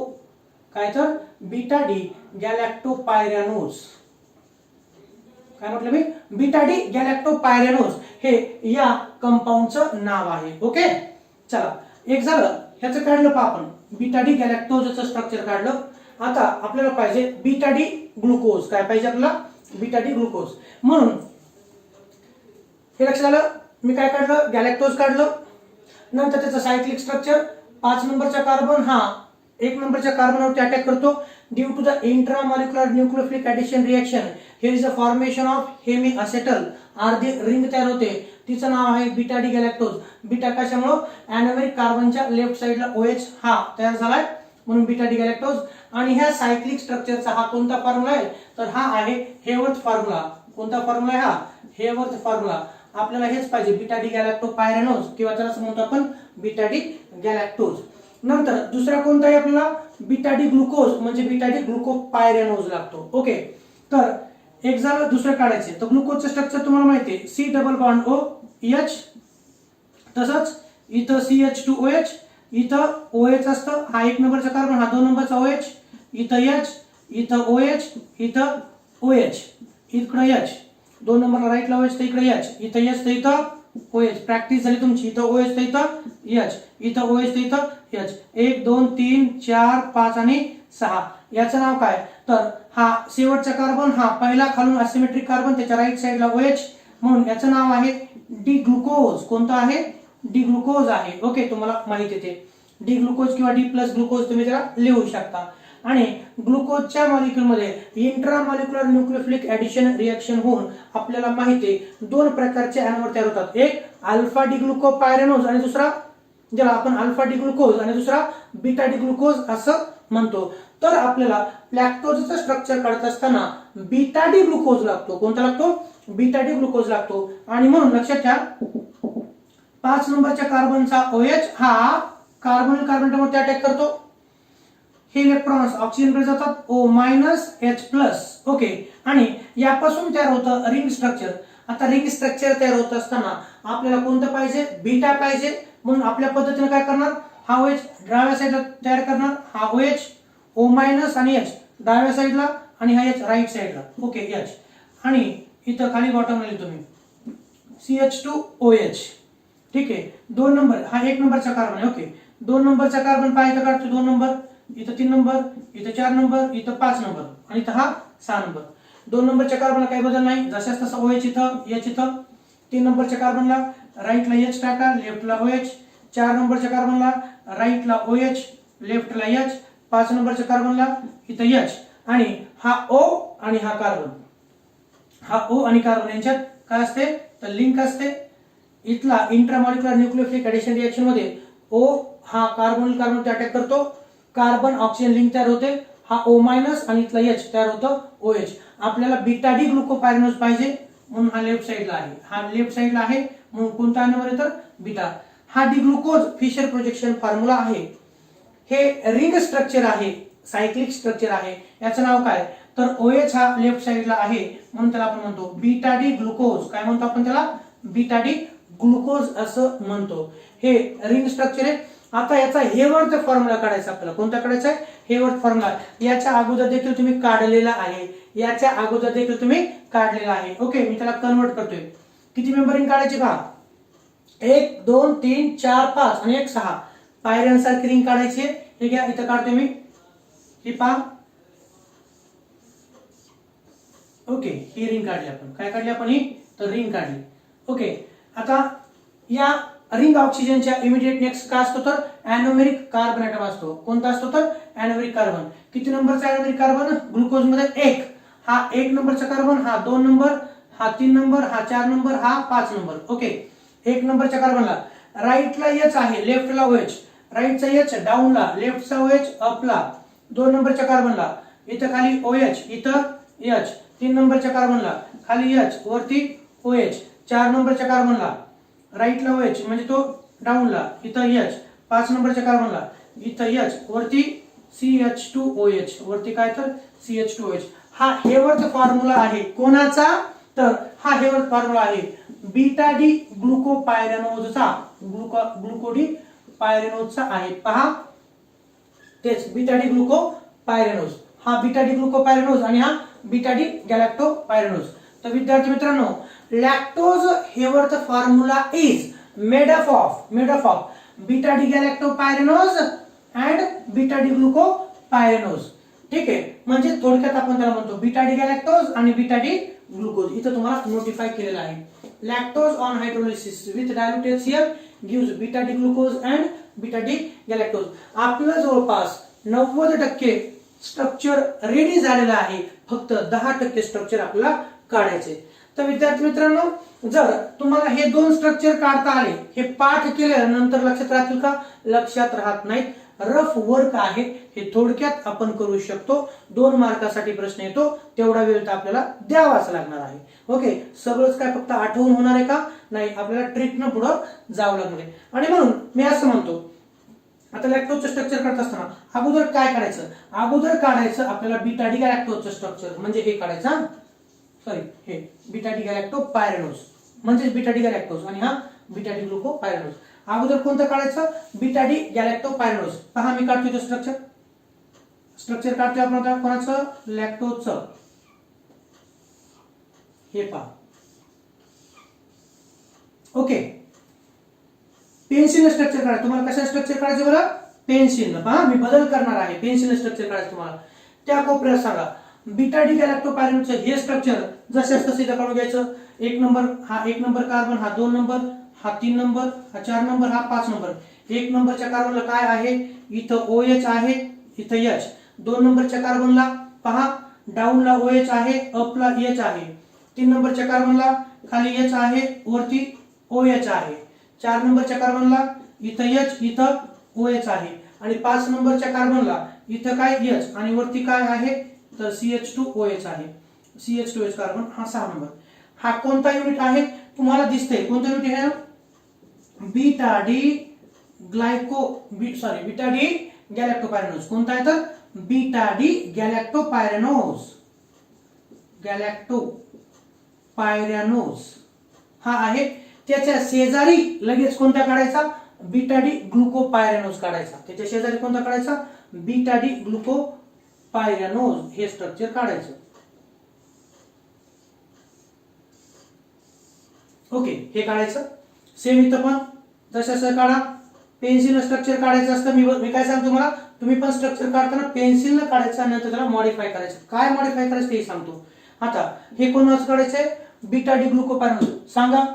काय तर? Beta D galactopyranose. काय म्हटलं मी? बीटा डी गॅलॅक्टोपायरेनोज हे या कंपाऊंडचं नाव आहे. ओके, चला, एक झालं ह्याचं काढलं पहा आपण, बीटा डी गॅलॅक्टोजचं स्ट्रक्चर काढलं. आता आपल्याला पाहिजे बीटा डी ग्लुकोज. काय पाहिजे आपल्याला? Beta D glucose. म्हणून हे लक्षात आलं, मी काय काढलं? गॅलॅक्टोज काढलं. नंतर त्याचं सायक्लिक स्ट्रक्चर, 5 नंबरचा कार्बन हा 1 नंबरच्या कार्बनवरती अटॅक करतो. Due to the intramolecular nucleophilic addition reaction here is a formation of hemi acetal. अर्धी रिंग तयार होते, तिचं नाव आहे बीटा डी गॅलॅक्टोज. बीटा कशामुळं? एनोमेरिक कार्बनच्या लेफ्ट साइडला OH हा तयार झालाय, म्हणून बीटा डी गॅलॅक्टोज. आणि ह्या सायक्लिक स्ट्रक्चरचा हा कोणता फॉर्म्युला आहे? तर हा आहे हेवर्थ फॉर्म्युला. कोणता फॉर्म्युला आहे हा हेवर्थ फॉर्म्युला. आपल्याला हेच पाहिजे बीटा डी गॅलॅक्टोपायरेनोज किंवा त्याला असं म्हणतो आपण बीटा डी गॅलॅक्टोज. नंतर दुसरा कोणता आहे आपल्याला बीटा डी ग्लुकोज म्हणजे बीटा डी ग्लुकोपायरेनोज लागतो. ओके, तर एक झालं. दुसरं काढायचे तर ग्लुकोजचं स्ट्रक्चर तुम्हाला माहिती आहे C double bond O H, तसंच इथं CH2OH, इथं OH असतं, हा 1 नंबरचा कार्बन, हा 2 नंबरचा OH, इथं H, इथं OH, इथं OH, इकडं H, 2 नंबरला राईटला OH तर इकडे H, इथं H तर इथं OH. प्रॅक्टिस झाली तुमची. इथं OH तर इथं H, इथं OH तर इथं H. 1 2 3 4 5 आणि 6. याचं नाव काय तर हा शेवटचा कार्बन, हा पहिला खालून असिमेट्रिक कार्बन, त्याच्या राईट साइडला OH, म्हणून याचं नाव आहे डी ग्लुकोज. कोणतं आहे डी ग्लुकोज आहे. ओके, तुम्हाला माहिती आहे ते डी ग्लुकोज किंवा डी प्लस ग्लुकोज तुम्ही त्याला लिहू शकता. आणि ग्लुकोजच्या मॉलिक्यूल मध्ये इंट्रामॉलिक्युलर न्यूक्लियोफिलिक ऍडिशन रिएक्शन होऊन आपल्याला माहिती आहे 2 प्रकारचे एनोमर तयार होतात. एक अल्फा डी ग्लुकोपायरेनोज आणि दुसरा ज्याला आपण अल्फा डी ग्लुकोज आणि दुसरा बीटा डी ग्लुकोज असं म्हणतो. तर आपल्याला लॅक्टोजचं स्ट्रक्चर काढत असताना बीटा डी ग्लुकोज लागतो. कोणता लागतो बीटा डी ग्लुकोज लागतो. आणि म्हणून लक्षात घ्या 5 नंबरच्या कार्बनचा OH हा कार्बनवरती अटॅक करतो. हे इलेक्ट्रॉन्स ऑक्सिजनकडे जातात O-H+. ओके, आणि यापासून तयार होतं रिंग स्ट्रक्चर. आता रिंग स्ट्रक्चर तयार होत असताना आपल्याला कोणतं पाहिजे बीटा पाहिजे. म्हणून आपल्या पद्धतीने काय करणार हा OH डाव्या साईडला तयार करणार, हा OH O- आणि H डाव्या साईडला आणि हा H राईट साईडला. ओके, H आणि इथं खाली बॉटमला लिहितो मी CH2OH. ठीक आहे, 2 नंबर हा 1 नंबरचा कार्बन आहे. ओके, 2 नंबरचा कार्बन पाहिजे काढतो 2 नंबर, इथं 3 नंबर, इथं 4 नंबर, इथं 5 नंबर आणि इथं हा 6 नंबर. 2 नंबरच्या कार्बनला काही बदल नाही, जशाच तसा OH इथं H इथं. 3 नंबरच्या कार्बनला राईटला H टाका, लेफ्टला OH. 4 नंबरच्या कार्बनला राईटला OH, लेफ्टला H. 5 नंबरच्या कार्बनला इथं H आणि हा O आणि हा कार्बन, हा O आणि कार्बन यांच्यात काय असते तर लिंक असते. इथला इंट्रामॉलिक्युलर न्यूक्लियोफिलिक ऍडिशन रिएक्शन मध्ये O हा कार्बन अटॅक करतो, कार्बन ऑक्सिजन लिंक तयार होते, हा O- आणि इथला H तयार होतं OH. आपल्याला बीटा डी ग्लुकोपायरेनोज पाहिजे म्हणून हा लेफ्ट साइडला आहे, हा लेफ्ट साइडला आहे म्हणून कोणता नंबर तर बीटा. हा D glucose Fischer projection formula आहे. हे रिंग स्ट्रक्चर आहे, सायक्लिक स्ट्रक्चर आहे. याचं नाव काय तर OH हा लेफ्ट साइडला आहे म्हणून त्याला आपण म्हणतो बीटा डी ग्लुकोज. काय म्हणतो आपण त्याला बीटा डी ग्लुकोज असं म्हणतो. हे रिंग स्ट्रक्चर आहे. आता याचा हेवर्थ फॉर्म्युला काढायचा आपल्याला. कोणता काढायचा आहे हेवर्थ फॉर्म्युला. याच्या अगोदर देखील तुम्ही काढलेला आहे, याच्या अगोदर देखील तुम्ही काढलेला आहे. ओके, मी त्याला कन्वर्ट करतोय. किती मेंबरिंग काढायची पहा 1 2 3 4 5 आणि 1 6 पायऱ्यां सारखी रिंग काढायची. हे घ्या इथं काढतोय मी, ही पहा. ओके, ही रिंग काढली आपण. काय काढली आपण ही तर रिंग काढली. ओके, आता या रिंग ऑक्सिजनच्या इमिडिएट नेक्स्ट काय असतो तर एनोमेरिक कार्बन ऍटम असतो. कोणता असतो तर एनोमेरिक कार्बन. किती नंबरचा एनोमेरिक कार्बन ग्लुकोज मध्ये 1. हा 1 नंबरचा कार्बन, हा 2 नंबर, हा 3 नंबर, हा 4 नंबर, हा 5 नंबर. ओके, 1 नंबरच्या कार्बनला राईटला H आहे, लेफ्टला OH. राईटचा H डाऊनला, लेफ्टचा OH अपला. 2 नंबरच्या कार्बनला इथं खाली OH, इथं H. 3 नंबरच्या कार्बनला खाली H, वरती OH. 4 नंबरच्या कार्बनला राईटला OH म्हणजे तो डाऊनला, इथं H. 5 नंबरच्या कार्बनला इथं H, वरती CH2OH, वरती काय तर CH2OH. हा हेवर्थ फॉर्म्युला आहे. कोणाचा तर हा हेवर्थ फॉर्म्युला आहे बीटा डी ग्लुकोपायरेनोजचा. ग्लुकोडी पायरेनोजचा आहे. पहा तेच बीटा डी ग्लुकोपायरेनोज. हा बीटा डी ग्लुकोपायरेनोज आणि हा बीटा डी गॅलॅक्टोपायरेनोज. तर विद्यार्थी मित्रांनो, lactose Haworth formula is made up of beta D galactopyranose and beta D glucopyranose. ठीक आहे, म्हणजे थोडक्यात आपण त्याला म्हणतो बीटा डी गॅलॅक्टोज आणि बीटा डी ग्लुकोज. इथं तुम्हाला नोटिफाय केलेलं आहे. Lactose on hydrolysis with diluted HCl gives beta D glucose and beta D galactose. आपलं जवळपास 90% स्ट्रक्चर रेडी झालेलं आहे, फक्त 10% स्ट्रक्चर आपल्याला काढायचे. तर विद्यार्थी मित्रांनो, जर तुम्हाला हे 2 स्ट्रक्चर काढता आले, हे पाठ केल्यानंतर लक्षात राहतील का लक्षात राहत नाहीत. रफ वर्क आहे हे थोडक्यात आपण करू शकतो. 2 मार्कासाठी प्रश्न येतो तेवढा वेळ तर आपल्याला द्यावाच लागणार आहे. ओके, सगळंच काय फक्त आठवून होणार आहे का? नाही, आपल्याला ट्रिकनं पुढे जावं लागणार आहे. आणि म्हणून मी असं म्हणतो, आता लॅक्टोजचं स्ट्रक्चर करत असताना अगोदर काय काढायचं? अगोदर काढायचं आपल्याला बीटा डी गॅलॅक्टोजचं स्ट्रक्चर, म्हणजे हे काढायचं, सॉरी हे बीटा डी गॅलॅक्टोपायरेनोज म्हणजे बीटा डी गॅलॅक्टोज आणि हा बीटा डी ग्लुकोपायरेनोज. अगोदर कोणतं काढायचं? Beta D galactopyranose. पहा मी काढतोय तो स्ट्रक्चर काढतोय आपण आता कोणाचं? लॅक्टोजचं. हे पहा. ओके, पेन्सिल स्ट्रक्चर काढा. तुम्हाला कशा स्ट्रक्चर काढायचं बरं? पेन्सिल. पहा मी बदल करणार आहे, पेन्सिल स्ट्रक्चर काढायचं तुम्हाला. त्या कोपऱ्यात सांगा बीटा डी गॅलॅक्टोपायरेनोजचं हे स्ट्रक्चर जसे तसे इथं काढून घ्यायचं. 1 नंबर हा 1 नंबर कार्बन, हा 2 नंबर, हा 3 नंबर, हा 4 नंबर, हा 5 नंबर. 1 नंबरच्या कार्बनला काय आहे? इथं OH आहे, इथं H. 2 नंबरच्या कार्बनला पहा डाऊनला OH आहे, अपला H आहे. 3 नंबरच्या कार्बनला खाली H आहे, वरती OH आहे. 4 नंबरच्या कार्बनला इथं H, इथं OH आहे. आणि 5 नंबरच्या कार्बनला इथं काय H आणि वरती काय आहे? तर CH2OH आहे. CH2OH कार्बन हा 6 नंबर. हा कोणता युनिट आहे? तुम्हाला दिसतंय कोणता युनिट आहे? Beta D beta D galactopyranose. कोणता आहे तर? Beta D galactopyranose. हा आहे. त्याच्या शेजारी लगेच कोणता काढायचा? बीटा डी ग्लुकोपायरेनोज काढायचा. त्याच्या शेजारी कोणता काढायचा? बीटा डी ग्लुकोपायरेनोज हे स्ट्रक्चर काढायचं. ओके, हे काढायचं. सेम इथं पण जसं काढा. पेन्सिल स्ट्रक्चर काढायचं असतं. मी काय सांगतो तुम्हाला, तुम्ही पण स्ट्रक्चर काढताना पेन्सिलनं काढायचं आणि नंतर त्याला मॉडिफाय करायचं. काय मॉडिफाय करायचं ते सांगतो. आता हे कोणाचं काढायचंय? Beta D glucopyranose. सांगा.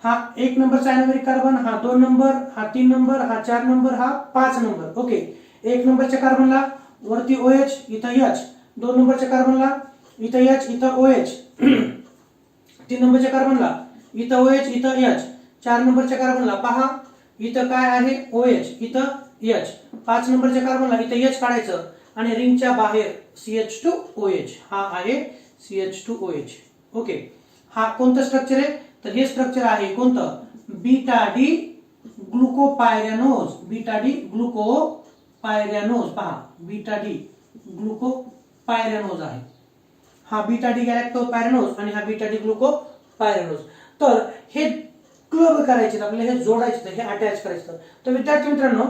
हा 1 नंबरचा ॲनोमॅरिक कार्बन, हा 2 नंबर, हा 3 नंबर, हा 4 नंबर, हा 5 नंबर. ओके, 1 नंबरच्या कार्बनला वरती OH, इथं H. 2 नंबरच्या कार्बनला इथं H, इथं OH. 3 नंबरच्या कार्बनला इथं OH, इथं H. 4 नंबरच्या कार्बनला पहा इथं काय आहे? OH, इथं H. 5 नंबरच्या कार्बनला इथं H काढायचं आणि रिंगच्या बाहेर CH2OH. हा आहे CH2OH. ओके, हा कोणतं स्ट्रक्चर आहे? तर हे स्ट्रक्चर आहे कोणतं? Beta D glucopyranose. Beta D glucopyranose. पहा बीटा डी ग्लुकोपायरेनोज आहे. हा बीटा डी गॅलॅक्टोपायरेनोज आणि हा बीटा डी ग्लुकोपायरेनोज. तर हे क्लब करायचे, आपल्याला हे जोडायचे, हे अटॅच करायचं. तर विद्यार्थी मित्रांनो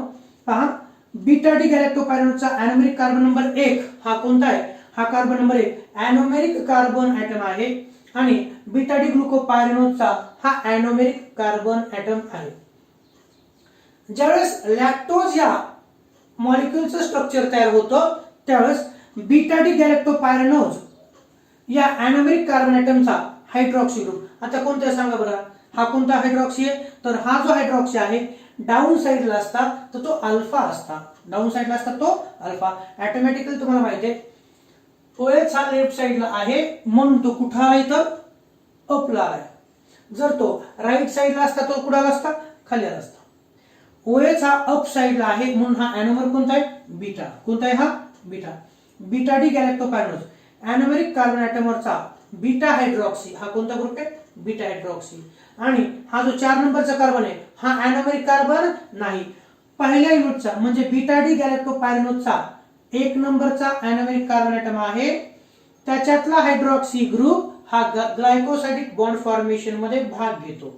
पहा, बीटा डी गॅलॅक्टोपायरेनोजचा ॲनोमॅरिक कार्बन नंबर 1 हा कोणता आहे? हा कार्बन नंबर 1 ॲनोमॅरिक कार्बन ॲटम आहे आणि बीटा डी ग्लुकोपायरेनोजचा हा ॲनोमॅरिक कार्बन ॲटम आहे. ज्यावेळेस लॅक्टोज या मॉलिक्युलचं स्ट्रक्चर तयार होतं त्यावेळेस बीटा डी गॅलॅक्टोपायरेनोज या ॲनोमॅरिक कार्बन ॲटमचा हायड्रॉक्सी ग्रुप. आता कोणता सांगा बरं? हा कोणता हायड्रॉक्सी आहे? तर हा जो हायड्रॉक्सी आहे डाऊन साइडला असता तर तो अल्फा असता. डाऊन साइडला असता तो अल्फा. ऑटोमॅटिकली तुम्हाला माहिती आहे OH हा लेफ्ट साइडला आहे म्हणून तो कुठं आहे तर अपला आहे. जर तो राईट साइडला असता तो कुठं असता? खाली असता. OH हा अप साइडला आहे म्हणून हा ॲनोमर कोणता आहे? बीटा. कोणता आहे हा? Beta. Beta D galactopyranose anomeric carbon ॲटमवरचा बीटा हायड्रॉक्सी हा कोणता ग्रुप आहे? Beta hydroxy. आणि हा जो 4 नंबरचा कार्बन आहे हा ॲनोमॅरिक कार्बन नाही. पहिल्या युनिटचा म्हणजे बीटा डी गॅलॅक्टोपायरेनोजचा 1 नंबरचा ॲनोमॅरिक कार्बन ॲटम आहे त्याच्यातला हायड्रॉक्सी ग्रुप हा ग्लायकोसाइडिक बॉन्ड फॉर्मेशन मध्ये भाग घेतो.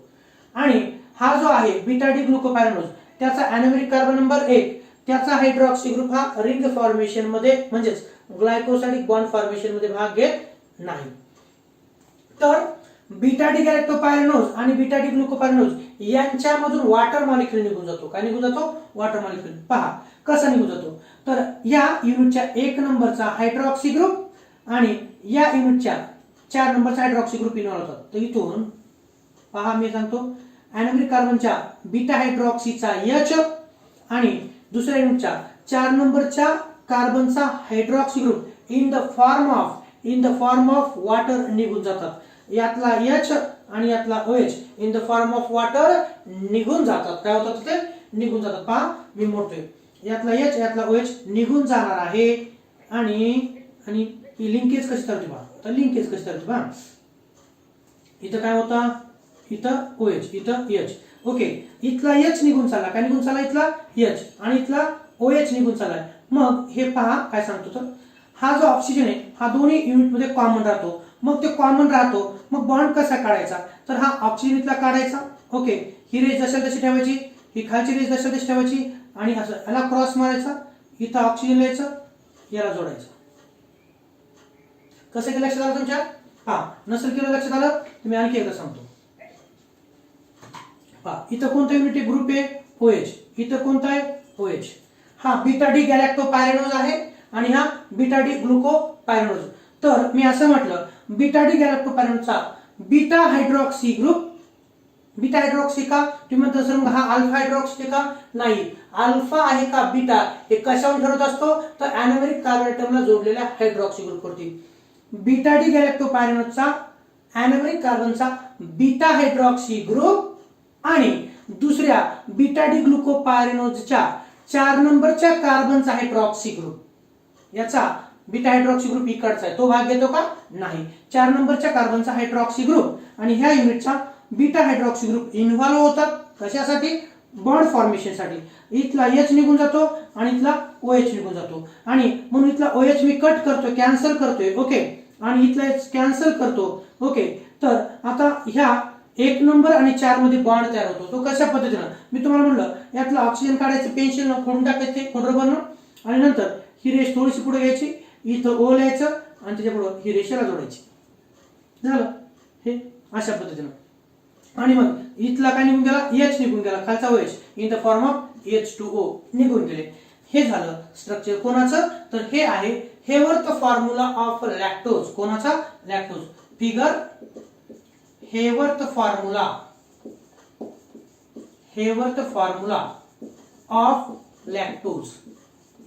आणि हा जो आहे बीटा डी ग्लुकोपायरेनोज त्याचा ॲनोमॅरिक कार्बन नंबर 1 त्याचा हायड्रॉक्सी ग्रुप हा रिंग फॉर्मेशन मध्ये म्हणजेच ग्लायकोसाइडिक बॉन्ड फॉर्मेशन मध्ये भाग घेत नाही. तर बीटा डी गॅलॅक्टोपायरेनोज आणि बीटा डी ग्लुकोपायरेनोज यांच्यामधून वॉटर मॉलिक्यूल निघून जातो. काय निघून जातो? Water molecule. पहा कसा निघून जातो. तर या युनिटच्या 1 नंबरचा हायड्रॉक्सी ग्रुप आणि या युनिटच्या 4 नंबरचा हायड्रॉक्सी ग्रुप इन्व्हॉल्व होतात. तर इथून पहा मी सांगतो ॲनोमॅरिक कार्बनच्या बीटा हायड्रॉक्सीचा H आणि दुसऱ्या युनिटच्या 4 नंबरच्या कार्बनचा hydroxy group in the form of water निघून जातात. यातला H आणि यातला OH in the form of water निघून जातात. काय होतात ते? निघून जातात. पहा मी मोडतोय. यातला एच यातला OH निघून जाणार आहे आणि आणि ही लिंकेज कशी ठरते बा, तर लिंकेज कशी ठरते बा, इथं काय होता, इथं OH इथं H, ओके इथला H निघून चालला, काय निघून चालला इथला H आणि इथला OH निघून चाललाय. मग हे पहा काय सांगतो, तर हा जो ऑक्सिजन आहे हा दोन्ही युनिट मध्ये कॉमन राहतो. मग ते कॉमन राहतो, मग बॉन्ड कसा काढायचा, तर हा ऑक्सिजन इथला काढायचा, ओके ही रेष जशा तशी ठेवायची, ही खालची रेष जशा तशी ठेवायची आणि असं याला क्रॉस मारायचा, इथं ऑक्सिजन लिहायचं, याला जोडायचं. कसं केलं लक्षात आलं तुमच्या? हा नसेल केलं लक्षात आलं तुम्ही आणखी एकदा सांगतो. पहा इथं कोणता युनिट आहे, ग्रुप आहे OH, इथं कोणता आहे OH. हा बीटा डी गॅलॅक्टोपायरेनोज आहे आणि हा बीटा डी ग्लुकोपायरेनोज. तर मी असं म्हटलं बीटा डी गॅलॅक्टोपायरेनोजचा beta hydroxy group, beta hydroxy का तुम्ही म्हणता सर हा अल्फा हायड्रॉक्सी का, नाही अल्फा आहे का बीटा हे कशावर ठरवत असतो, तर अॅनोमेरिक कार्बन ॲटमला जोडलेल्या हायड्रॉक्सी ग्रुप वरती. बीटा डी गॅलॅक्टोपायरेनोजचा अॅनोमेरिक कार्बनचा बीटा हायड्रॉक्सी ग्रुप आणि दुसऱ्या बीटा डी ग्लुकोपायरेनोजच्या 4 नंबरच्या कार्बनचा हायड्रॉक्सी ग्रुप, याचा बीटा हायड्रॉक्सी ग्रुप इकडचा आहे तो भाग घेतो का, नाही 4 नंबरच्या कार्बनचा हायड्रॉक्सी ग्रुप आणि ह्या युनिटचा बीटा हायड्रॉक्सी ग्रुप इन्व्हॉल्व होतात कशासाठी, बॉन्ड फॉर्मेशन साठी. इथला H निघून जातो आणि इथला OH निघून जातो आणि म्हणून इथला OH मी कट करतो, कॅन्सल करतोय, ओके आणि इथला H कॅन्सल करतो, ओके. तर आता ह्या 1 नंबर आणि 4 मध्ये बॉन्ड तयार होतो, तो कशा पद्धतीनं मी तुम्हाला म्हणलं यातला ऑक्सिजन काढायचं, पेन्सिल खोडून टाकायचे खोडर बनवून आणि नंतर ही रेष थोडीशी पुढे घ्यायची, इथं O लिहायचं आणि त्याच्या पुढे ही रेषेला जोडायची, झालं हे अशा पद्धतीनं. आणि मग इथला काय निघून गेला, H निघून गेला, खालचा OH in the form of H2O निघून गेले. हे झालं स्ट्रक्चर कोणाचं, तर हे आहे हेवर्थ फॉर्म्युला ऑफ लॅक्टोज. कोणाचा, lactose. Figure Hayworth formula, Hayworth formula of lactose.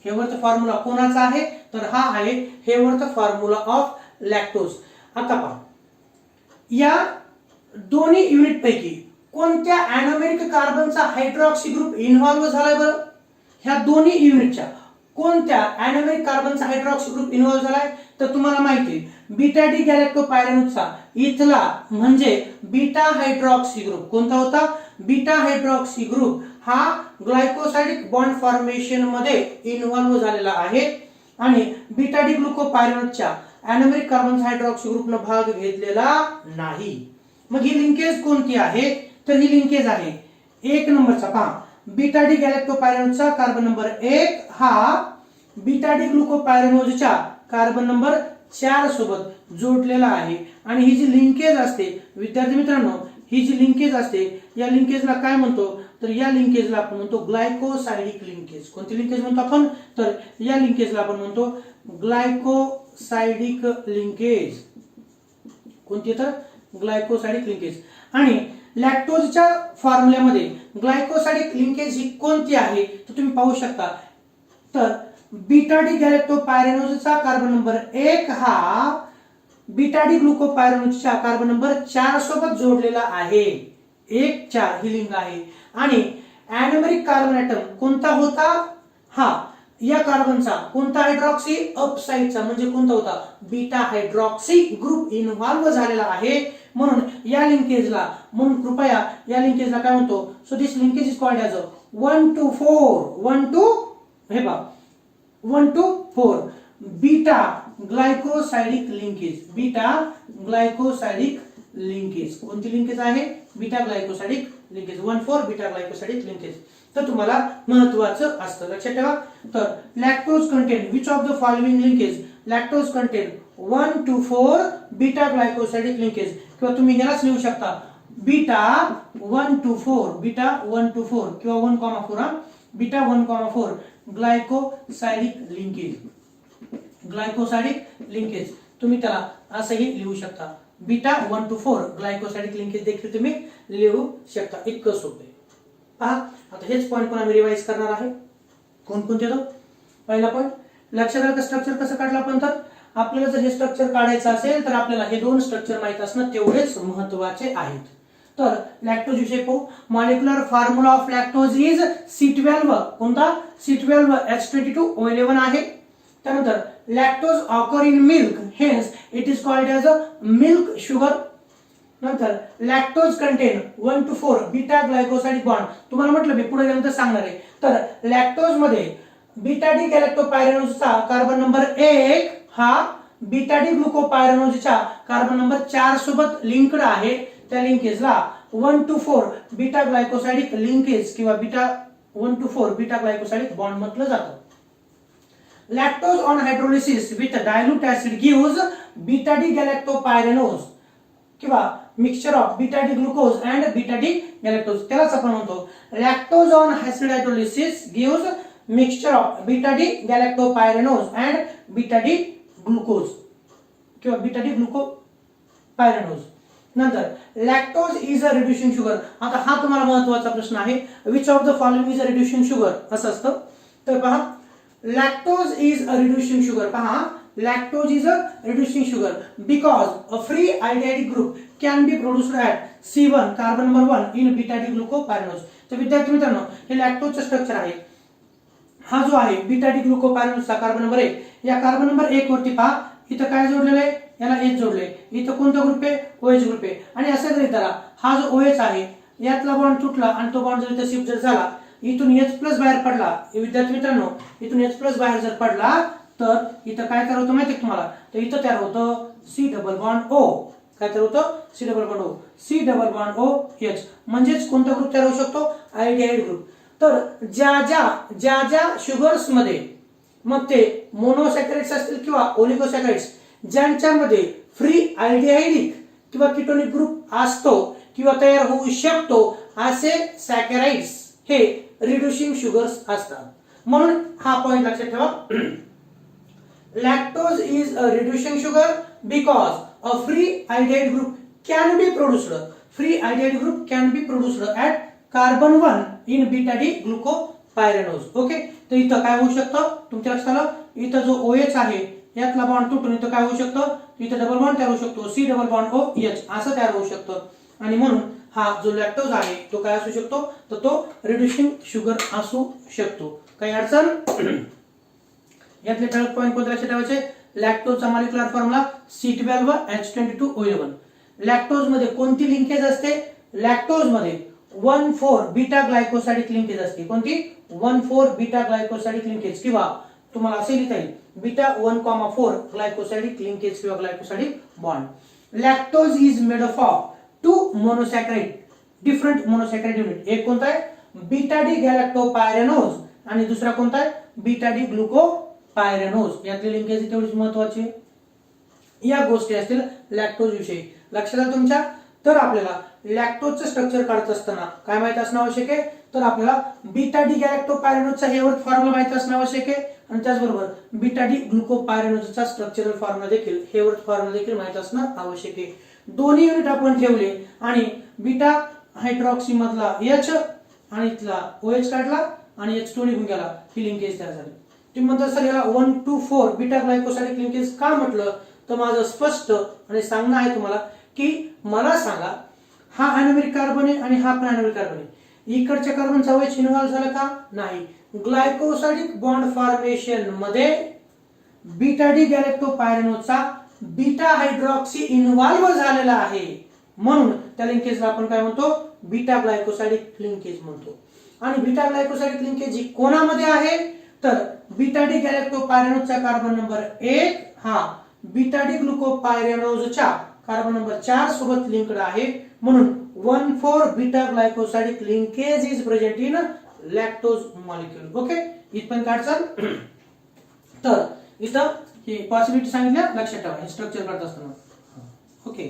Haworth formula कोणाचा आहे, तर हा आहे हेवर्थ फॉर्म्युला ऑफ लॅक्टोज. आता पहा या दोन्ही युनिट पैकी कोणत्या अॅनोमेरिक कार्बनचा हायड्रॉक्सी ग्रुप इन्व्हॉल्व झालाय बरं, ह्या दोन्ही युनिटच्या कोणत्या अॅनोमेरिक कार्बनचा हायड्रॉक्सी ग्रुप इन्व्हॉल्व झालाय, तर तुम्हाला माहिती आहे बीटा डी गॅलॅक्टोपायरेनोजचा इथला म्हणजे बीटा हायड्रॉक्सी ग्रुप कोणता होता, बीटा हायड्रॉक्सी ग्रुप हा ग्लायकोसाइडिक बॉन्ड फॉर्मेशन मध्ये इन्व्हॉल्व झालेला आहे आणि बीटा डी ग्लुकोपायरेनोजच्या अॅनोमेरिक कार्बनचा हायड्रॉक्सी ग्रुपने भाग घेतलेला नाही. मग ही लिंकेज कोणती आहे, तर ही लिंकेज आहे 1 नंबरचा. पहा बीटा डी गॅलॅक्टोपायरेनोजचा कार्बन नंबर 1 हा बीटा डी ग्लुकोपायरेनोजच्या कार्बन नंबर 4 सोबत जोडलेला आहे आणि ही जी लिंकेज असते विद्यार्थी मित्रांनो, ही जी लिंकेज असते या लिंकेजला काय म्हणतो, तर या लिंकेजला आपण म्हणतो ग्लायकोसाइडिक लिंकेज. कोणती लिंकेज म्हणतो आपण, तर या लिंकेजला आपण म्हणतो ग्लायकोसाइडिक लिंकेज. कोणती, तर ग्लायकोसाइडिक लिंकेज. आणि लॅक्टोजच्या फॉर्म्युल्यामध्ये ग्लायकोसाइडिक लिंकेज ही कोणती आहे तर तुम्ही पाहू शकता, तर बीटा डी गॅलॅक्टोपायरेनोजचा कार्बन नंबर 1 हा बीटा डी ग्लुकोपायरेनोजच्या कार्बन नंबर 4 सोबत जोडलेला आहे. 1 4 ही लिंक आहे आणि अॅनोमेरिक कार्बन ॲटम कोणता होता, हा या कार्बनचा कोणता हायड्रॉक्सी, अप साइडचा म्हणजे कोणता होता, बीटा हायड्रॉक्सी ग्रुप इन्व्हॉल्व झालेला आहे. म्हणून या लिंकेजला, म्हणून कृपया या लिंकेजला काय म्हणतो, so this linkage is called as 1 to 4 1 to हे बघा 1 to 4 beta glycosidic linkage. Beta glycosidic linkage कोणती लिंकेज आहे, beta glycosidic linkage 1,4 beta glycosidic linkage. तर तुम्हाला महत्त्वाचं असतं लक्षात ठेवा. तर lactose contain which of the following linkage, lactose contain 1 to 4 beta glycosidic linkage, किंवा तुम्ही ह्यालाच लिहू शकता बीटा 1 to 4 बीटा 1 to 4 किंवा 1,4 beta 1,4 glycosidic linkage. Glycosidic linkage तुम्ही त्याला असंही लिहू शकता, बीटा 1 to 4 ग्लायकोसाइडिक लिंकेज देखील तुम्ही लिहू शकता. इतकं सोपं आहे. पहा आता हेच पॉईंट पण आम्ही रिवाइज करणार आहे. कोणकोणते, तो पहिला पॉईंट लक्षात आलं का, स्ट्रक्चर कसं काढलं आपण, तर आपल्याला जर हे स्ट्रक्चर काढायचं असेल तर आपल्याला हे 2 स्ट्रक्चर माहित असणं तेवढेच महत्त्वाचे आहेत. तर लॅक्टोज विषयी पाहू. Molecular formula of lactose is C12. कोणता? C12H22O11 आहे. त्यानंतर lactose occur in milk, hence it is called as a milk sugar. नंतर lactose contain 1 to 4 beta glycoside bond. तुम्हाला म्हटलं मी पुढे गेल्यानंतर सांगणार आहे. तर लॅक्टोज मध्ये बीटा डी गॅलेक्टोपायरेनोजचा कार्बन नंबर 1 हा बीटा डी ग्लुकोपायरेनोजच्या कार्बन नंबर 4 सोबत लिंक्ड आहे. त्या लिंकेजला 1 to 4 बीटा ग्लायकोसाइडिक लिंकेज किंवा 1 to 4 बीटा ग्लायकोसाइडिक बॉन्ड म्हटलं जातं. Lactose on hydrolysis with dilute acid gives beta D galactopyranose किंवा mixture of beta D glucose and beta D galactose. त्यालाच आपण म्हणतो lactose on acid hydrolysis gives mixture of beta D गॅलेक्टोपायरेनोज and beta D glucose किंवा beta D ग्लुकोपायरेनोज. नंतर lactose is a reducing sugar. आता हा तुम्हाला महत्त्वाचा प्रश्न आहे. Which of the following is a reducing sugar असं असतं. तर पहा lactose is a reducing sugar. पहा lactose is a reducing sugar because a free aldehyde group can be produced at C1 carbon number 1 in beta D glucopyranose. तर विद्यार्थी मित्रांनो हे लॅक्टोजचं structure आहे. हा जो आहे बीटा डी ग्लुकोपायरेनोजचा कार्बन नंबर 1. या कार्बन नंबर 1 वरती पहा इथं काय जोडलेलं आहे? याला H जोडले. इथं कोणता ग्रुप आहे? OH ग्रुप आहे. आणि असं गृहीत धरा हा जो OH आहे यातला बॉन्ड तुटला आणि तो बॉन्ड जर इथं शिफ्ट जर झाला इथून H+ बाहेर पडला. विद्यार्थी मित्रांनो इथून H+ बाहेर जर पडला तर इथं काय तयार होतं माहिती तुम्हाला? तर इथं तयार होतं C डबल बॉन्ड O. काय तयार होतं? C double bond O. C double bond OH म्हणजेच कोणता ग्रुप तयार होऊ शकतो? Aldehyde group. तर ज्या ज्या शुगर्स मध्ये मग ते मोनोसॅकराइड्स असतील किंवा ओलिगोसॅकराइड्स ज्यांच्यामध्ये फ्री आल्डिहाइडिक किंवा कीटोनिक ग्रुप असतो किंवा तयार होऊ शकतो असे सॅकराइड्स हे रिड्युसिंग शुगर्स असतात. म्हणून हा पॉइंट लक्षात ठेवा. Lactose is a reducing sugar because a free aldehyde group can be produced. Free aldehyde group can be produced at carbon 1 in beta D glucopyranose. Okay. तर इथं काय होऊ शकतं? तुमच्या लक्षात आलं? इथं जो OH आहे यातला बॉन्ड तुटून इथं काय होऊ शकतं? इथं डबल बॉन्ड तयार होऊ शकतो. C डबल बॉन्ड OH असं तयार होऊ शकतं. आणि म्हणून हा जो लॅक्टोज आहे तो काय असू शकतो? तर तो रिड्युसिंग शुगर असू शकतो. काही अडचण? यातले ठळक पॉइंट कोणते लक्षात ठेवायचे? लॅक्टोजचा मॉलिक्युलर फॉर्म्युला C12H22O11. लॅक्टोज मध्ये कोणती लिंकेज असते? लॅक्टोज मध्ये 1,4 बीटा ग्लायकोसाइडिक लिंकेज असते. कोणती? 1,4 बीटा ग्लायकोसाइडिक लिंकेज किंवा तुम्हाला असे लिहिता येईल बीटा 1,4 ग्लायकोसाइडिक लिंकेज किंवा glycosidic bond. Lactose is made of 2 monosaccharide different monosaccharide unit. एक कोणता आहे? बीटा डी गॅलेक्टोपायरेनोज आणि दुसरा कोणता आहे? Beta D glucopyranose. यातली लिंकेज तेवढीच महत्वाची. या गोष्टी असतील लॅक्टोज विषयी. लक्षात आलं तुमच्या? तर आपल्याला लॅक्टोजचं स्ट्रक्चर काढत असताना काय माहित असणं आवश्यक आहे? तर आपल्याला बीटा डी गॅलेक्टोपायरेनोजचा हेवर्थ फॉर्म्युला माहित असणं आवश्यक आहे आणि त्याचबरोबर बीटा डी ग्लुकोपायरेनोजचा स्ट्रक्चरल फॉर्म्युला देखील हेवर्थ फॉर्म्युला देखील माहित असणं आवश्यक आहे. दोन्ही युनिट आपण ठेवले आणि बीटा हायड्रॉक्सी मधला H आणि इथला OH काढला आणि H2 निघून गेला. ही लिंकेज तयार झाली. तुम्ही म्हणता सर याला 1 to 4 बीटा ग्लायकोसाइडिक लिंकेज का म्हटलं? तर माझं स्पष्ट आणि सांगणं आहे तुम्हाला की मला सांगा हा अॅनोमेरिक कार्बन आहे आणि हा पण अॅनोमेरिक कार्बन आहे. इकडच्या कार्बनचा OH इन्व्हॉल्व झाला का? नाही. ग्लायकोसाइडिक बॉन्ड फॉर्मेशन मध्ये बीटा डी गॅलेक्टोपायरेनोजचा बीटा हायड्रॉक्सी इन्व्हॉल्व झालेला आहे. म्हणून त्या लिंकेजला आपण काय म्हणतो? बीटा ग्लायकोसाइडिक लिंकेज म्हणतो. आणि बीटा ग्लायकोसाइडिक लिंकेज ही कोणामध्ये आहे? तर बीटा डी गॅलेक्टोपायरेनोजचा कार्बन नंबर 1 हा बीटा डी ग्लुकोपायरेनोजच्या कार्बन नंबर 4 सोबत लिंक्ड आहे. म्हणून 1,4 beta glycosidic linkage is present in lactose molecule. Okay. इथपर्यंत काढचाल. तर इथं ही पॉसिबिलिटी सांगितल्या लक्षात ठेवा हे स्ट्रक्चर करत असताना. ओके.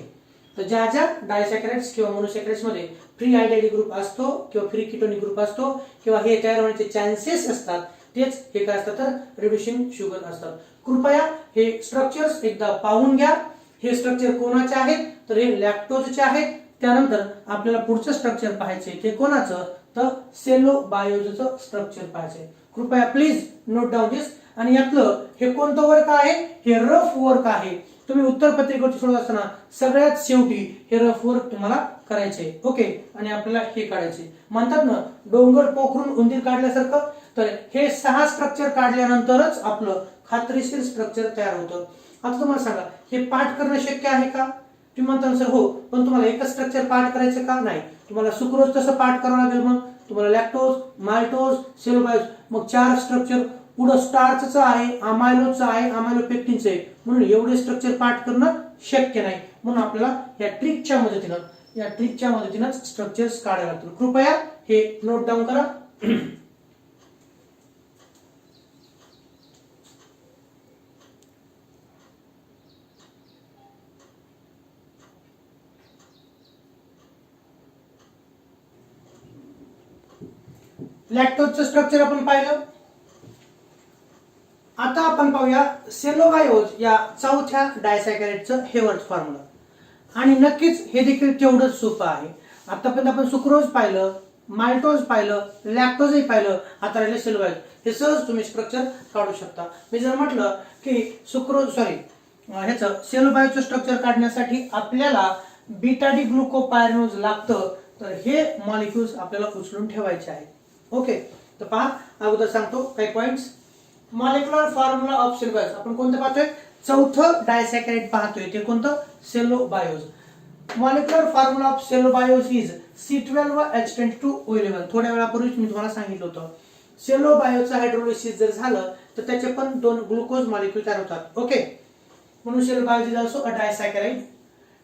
तर ज्या ज्या डायसॅकराइड्स किंवा मोनोसॅकराइड्स मध्ये फ्री आल्डिहाइड ग्रुप असतो किंवा फ्री कीटोनिक ग्रुप असतो किंवा हे तयार होण्याचे चान्सेस असतात तेच हे काय असतात? तर रिड्युसिंग शुगर असतात. कृपया हे स्ट्रक्चर्स एकदा पाहून घ्या. हे स्ट्रक्चर कोणाचे आहेत? तर हे लॅक्टोजचे आहेत. त्यानंतर आपल्याला पुढचं स्ट्रक्चर पाहायचे ते कोणाचं? तर सेलोबायोजचं स्ट्रक्चर पाहायचे. कृपया प्लीज नोट डाऊन दिस. आणि यातलं हे कोणतं वर्क आहे? हे रफ वर्क आहे. तुम्ही उत्तरपत्रिकेवरती सोडत असताना सगळ्यात शेवटी हे रफ वर्क तुम्हाला करायचे. ओके, आणि आपल्याला हे काढायचे. म्हणतात ना डोंगर पोखरून उंदीर काढल्यासारखं. तर हे 6 स्ट्रक्चर काढल्यानंतरच आपलं खात्रीशीर स्ट्रक्चर तयार होतं. आता तुम्हाला सांगा, हे पाठ करणं शक्य आहे का? तुम्ही म्हणता सर हो, पण तुम्हाला एकच स्ट्रक्चर पाठ करायचं का? नाही, तुम्हाला सुक्रोज तसं पाठ करावं लागेल. मग तुम्हाला लॅक्टोज, माल्टोज, सेल्युलोज, मग 4 स्ट्रक्चर. पुढं स्टार्चचं आहे, अमायलोजचं आहे, अमायलोपेक्टिनचं आहे. म्हणून एवढे स्ट्रक्चर पाठ करणं शक्य नाही. म्हणून आपल्याला या ट्रिकच्या मदतीनंच स्ट्रक्चर्स काढायला लागतील. कृपया हे नोट डाऊन करा. लॅक्टोजचं स्ट्रक्चर आपण पाहिलं. आता आपण पाहूया सेलोबायोज या चौथ्या डायसॅकॅराइडचं हेवर्थ फॉर्म्युला. आणि नक्कीच हे देखील तेवढंच सोपं आहे. आतापर्यंत आपण सुक्रोज पाहिलं, माल्टोज पाहिलं, लॅक्टोजही पाहिलं, आता राहिले सेलोबायोज. हे सहज तुम्ही स्ट्रक्चर काढू शकता. मी जर म्हटलं की ह्याचं सेलोबायोजचं स्ट्रक्चर काढण्यासाठी आपल्याला बीटा डी ग्लुकोपायरेनोज लागतं, तर हे मॉलिक्युल्स आपल्याला उचलून ठेवायचे आहेत. ओके, तर पहा अगोदर सांगतो काही पॉइंट्स. मॉलिक्युलर फॉर्म्युला ऑफ सेलोबायोज आपण कोणतं पाहतोय? चौथं डायसॅकॅराइड पाहतोय. ते कोणतं? सेलोबायोज. Molecular formula of सेलोबायोज is C12H22O11. थोड्या वेळापूर्वीच मी तुम्हाला सांगितलं होतं. सेलोबायोजचं हायड्रोलिसिस जर झालं तर त्याचे पण 2 ग्लुकोज मॉलिक्युल तयार होतात. ओके, म्हणून cellobiose is also a disaccharide.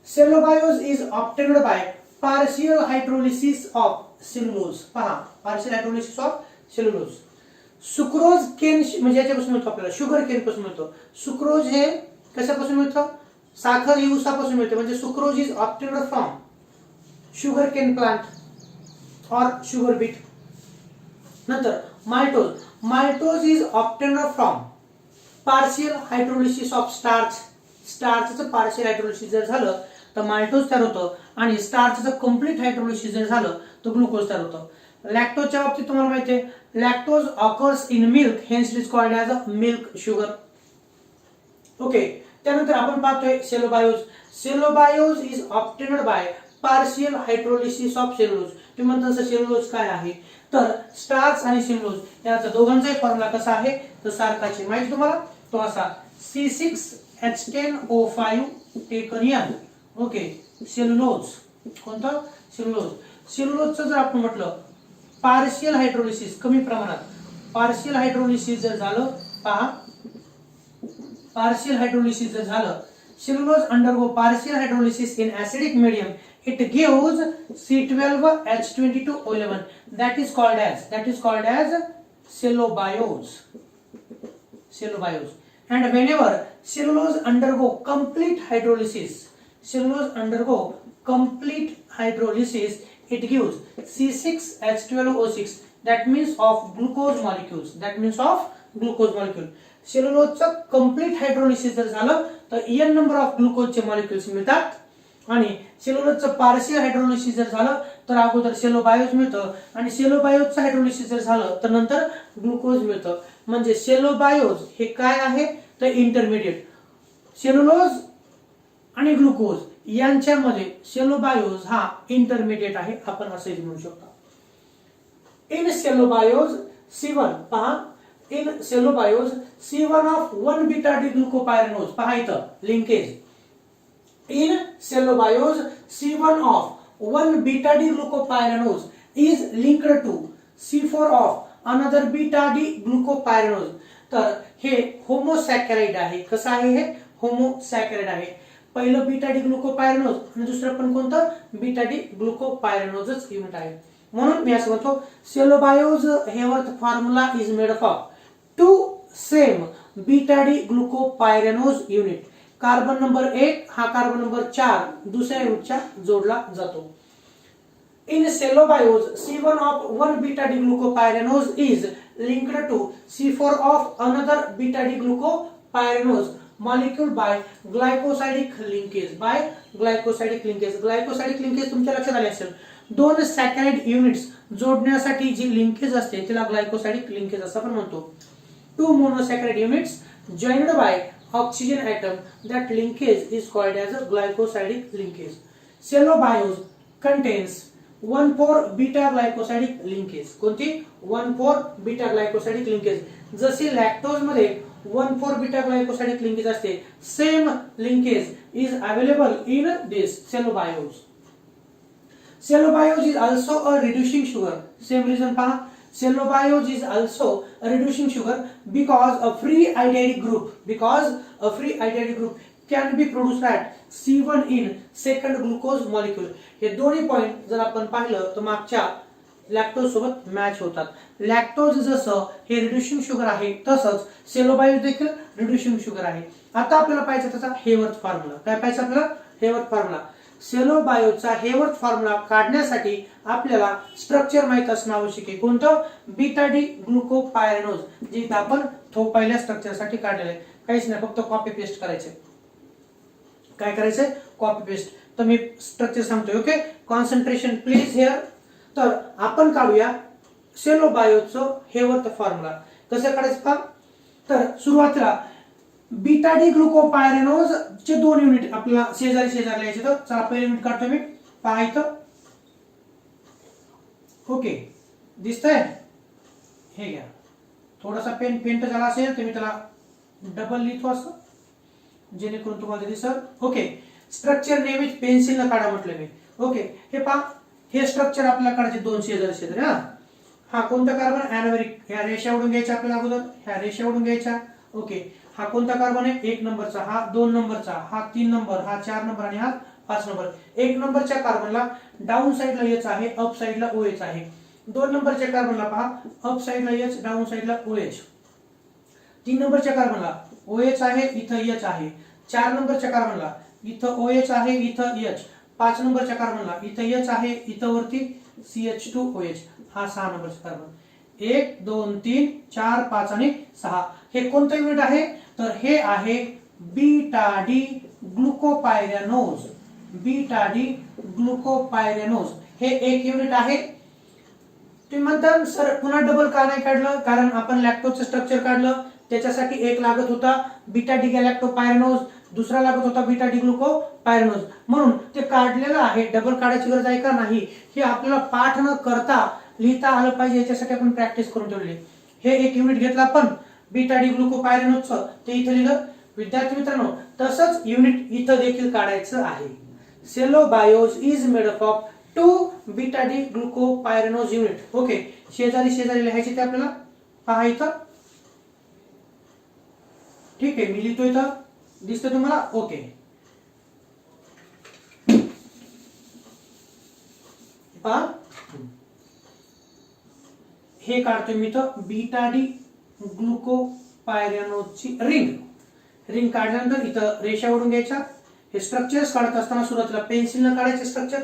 Cellobiose is obtained by partial hydrolysis of cellulose. पहा, partial hydrolysis of cellulose. Sucrose cane म्हणजे याच्यापासून मिळतो आपल्याला, शुगर केन पासून मिळतो. सुक्रोज हे कशापासून मिळतं? साखर ही ऊसापासून मिळते. म्हणजे sucrose is obtained from sugar cane plant और शुगर बीट. नंतर maltose is obtained from partial hydrolysis of starch. स्टार्चचं पार्शियल हायड्रोलिसिस जर झालं तर माल्टोज तयार होतं, आणि स्टार्चचं कम्प्लीट हायड्रोलिसिस जर झालं तर ग्लुकोज तयार होतं. लॅक्टोजच्या बाबतीत तुम्हाला माहिती आहे, lactose occurs in milk, hence it is called as a milk sugar. Okay, त्यानंतर आपण पाहतोय cellobiose. Cellobiose is obtained by partial hydrolysis of cellulose. तुम्ही म्हणता सेल्युलोज काय आहे? तर स्टार्च आणि सेल्युलोज याचा दोघांचाही फॉर्म्युला कसा आहे? तर सारखाच माहिती तुम्हाला, तो असा C6H10O5 taken N. Okay, cellulose. कोणतं? सेल्युलोज. सेल्युलोजचं जर आपण म्हटलं पार्शियल हायड्रोलिसिस कमी प्रमाणात, पार्शियल हायड्रोलिसिस जर झालं, पहा पार्शियल हायड्रोलिसिस जर झालं, cellulose undergo partial hydrolysis in acidic medium, it gives C12H22O11. that is called as cellobiose. And whenever cellulose undergo complete hydrolysis, it gives C6H12O6. that means of glucose molecules. सेल्युलोजचं complete hydrolysis जर झालं तर n number of ग्लुकोजचे molecules मिळतात. आणि सेल्युलोजचं partial hydrolysis जर झालं तर अगोदर सेलोबायोज मिळतं, आणि सेलोबायोजचं हायड्रोलिसिस जर झालं तर नंतर ग्लुकोज मिळतं. म्हणजे सेलोबायोज हे काय आहे? तर इंटरमिडिएट. सेल्युलोज आणि ग्लुकोज यांच्यामध्ये सेलोबायोज हा इंटरमिडिएट आहे, आपण असंही म्हणू शकतो. इन सेलोबायोज C1, पहा in cellobiose C1 of 1 beta D glucopyranose. पहा इथं linkage. In cellobiose, C1 of 1 beta D glucopyranose is linked to C4 of another beta D glucopyranose. तर हे होमोसॅकॅराइड आहे. कसं आहे? हे होमोसॅकॅराइड आहे. पहिलं बीटा डी ग्लुकोपायरेनोज आणि दुसरं पण कोणतं? बीटा डी ग्लुकोपायरेनोजच युनिट आहे. म्हणून मी असं म्हणतो cellobiose Haworth formula is made of 2 same beta D glucopyranose unit. Carbon number 1 हा कार्बन नंबर 4 दुसऱ्या युनिटच्या जोडला जातो. In cellobiose C1 of 1 beta D glucopyranose is linked to C4 of another beta D glucopyranose molecule by glycosidic linkage. Glycosidic linkage तुमच्या लक्षात आले असेल. 2 सॅकॅराइड units जोडण्यासाठी जी लिंकेज असते त्याला ग्लायकोसाइडिक लिंकेज असं आपण म्हणतो. 2 मोनोसॅकॅराइड units joined by oxygen atom. That linkage is called as a glycosidic linkage. Cellobiose contains 1,4-beta glycosidic linkage. कोणती? 1,4-beta glycosidic linkage. जसे लॅक्टोज मध्ये 1,4-beta glycosidic linkage असते, same linkage is available in this cellobiose. Cellobiose is also a reducing sugar. Same reason पहा. Cellobiose is also a reducing sugar because a free aldehyde group can be produced at C1 in second glucose molecule. हे दोन्ही point जर आपण पाहिलं तर मागच्या lactose सोबत match होतात. लॅक्टोज जसं हे रिड्युसिंग शुगर आहे तसंच सेलोबायोज देखील रिड्युसिंग शुगर आहे. आता आपल्याला पाहिजे त्याचा हेवर्थ फॉर्म्युला. काय पाहिजे आपल्याला? Haworth formula. सेलोबायोजचा हेवर्थ फॉर्म्युला काढण्यासाठी आपल्याला स्ट्रक्चर माहित असणं आवश्यक आहे. कोणतं? बीटा डी ग्लुकोपायरेनोज, जे आपण पहिल्या स्ट्रक्चर साठी काढलेलं आहे. काहीच नाही, फक्त कॉपी पेस्ट करायचे. काय करायचंय? Copy paste. तर मी स्ट्रक्चर सांगतोय. Okay, concentration please here. तर आपण काढूया सेलोबायोजचं हेवर्थ फॉर्म्युला. कसं काढायचं पहा. तर सुरुवातीला बीटा डी ग्लुकोपायरेनोज चे 2 युनिट आपल्याला शेजारी लिहायचे. तर चला पहिले युनिट काढतो मी. पहा इथं. ओके, दिसतंय? हे घ्या. थोडासा पेन पेंट झाला असेल तर मी त्याला डबल लिहितो असं, जेणेकरून तुम्हाला दिसेल. ओके, स्ट्रक्चर नेहमीच पेन्सिलनं काढा म्हटलं मी. ओके, हे पहा. हे स्ट्रक्चर आपल्याला काढायचे 2 शेजारी. हा कोणता कार्बन? ॲनोमेरिक. ह्या रेषा ओढून घ्यायच्या आपल्याला अगोदर. ह्या रेषा ओढून घ्यायच्या. ओके, हा कोणता कार्बन आहे? 1 नंबरचा, हा 2 नंबरचा, हा 3 नंबर, हा 4 नंबर आणि हा 5 नंबर. 1 नंबरच्या कार्बनला डाऊन साइडला H आहे, अप साइडला OH आहे. 2 नंबरच्या कार्बनला पहा, अप साइडला H, डाऊन साइडला OH. 3 नंबरच्या कार्बनला OH आहे, इथं H आहे. 4 नंबरच्या कार्बनला इथं OH आहे, इथं H. 5 नंबरच्या कार्बनला इथं H आहे, इथं वरती CH2OH. हा 6 नंबरचा कार्बन. 1 2 3 4 5 आणि 6. हे कोणतं युनिट आहे? तर हे आहे beta D glucopyranose. Beta D ग्लुकोपायरेनोज हे एक युनिट आहे. तुम्ही म्हणता सर पुन्हा डबल का नाही काढलं? कारण आपण लॅक्टोजचं स्ट्रक्चर काढलं, त्याच्यासाठी एक लागत होता बीटा डी गॅलॅक्टोपायरेनोज, दुसरा लागत होता बीटा डी ग्लुकोपायरेनोज, म्हणून ते काढलेलं आहे. डबल काढायची गरज आहे का? नाही. हे आपल्याला पाठ न करता लिहिता आलं पाहिजे, याच्यासाठी आपण प्रॅक्टिस करून ठेवली. हे एक युनिट घेतलं आपण बीटा डी ग्लुकोपायरेनोजचं, ते इथं लिहिलं. विद्यार्थी मित्रांनो, तसंच युनिट इथं देखील काढायचं आहे. Cellobiose is made up of 2 beta D glucopyranose unit. Okay, शेजारी लिहायचे ते आपल्याला. पहा इथं. ठीक आहे, मी लिहितो इथं. दिसतं तुम्हाला? ओके, पहा. हे काढतोय मी इथं बीटा डी ग्लुकोपायरेनोजची रिंग काढल्यानंतर इथं रेषा ओढून घ्यायच्या. हे स्ट्रक्चर्स काढत असताना सुरुवातीला पेन्सिलनं काढायचे स्ट्रक्चर.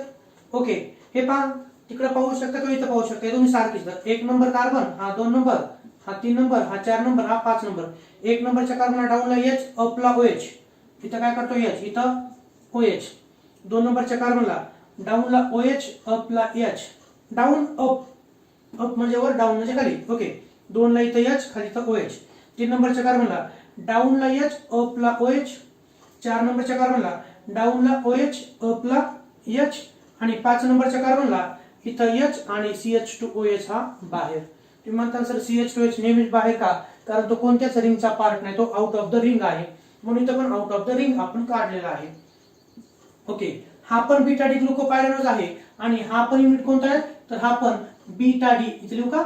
ओके, हे पहा. तिकडे पाहू शकता किंवा इथं पाहू शकता. दोन्ही सारखीच. 1 नंबर कार्बन, हा 2 नंबर, हा 3 नंबर, हा 4 नंबर, हा 5 नंबर. 1 नंबरच्या कार्बनला डाऊनला H, अपला OH. इथं काय करतो? H, इथं OH. 2 नंबरच्या कार्बनला डाऊनला OH, अपला H. डाऊन अप म्हणजे वर, डाऊन म्हणजे खाली. ओके, 2 ला इथं H, खाली इथं OH. 3 नंबरच्या कार्बनला डाऊनला H, अपला OH. 4 नंबरच्या कार्बनला डाऊनला OH, अपला H. आणि 5 नंबरच्या कार्बनला इथं H आणि CH2OH हा बाहेर. तुम्ही म्हणता सर CH2OH नेहमीच बाहेर का? कारण तो कोणत्याच रिंगचा पार्ट नाही, तो आउट ऑफ द रिंग आहे, म्हणून इथं पण आउट ऑफ द रिंग आपण काढलेला आहे. ओके, हा पण बीटा डी ग्लुकोपायरेनोज आहे. आणि हा पण युनिट कोणता आहे? तर हा पण बीटा डी. इथे लिहू का?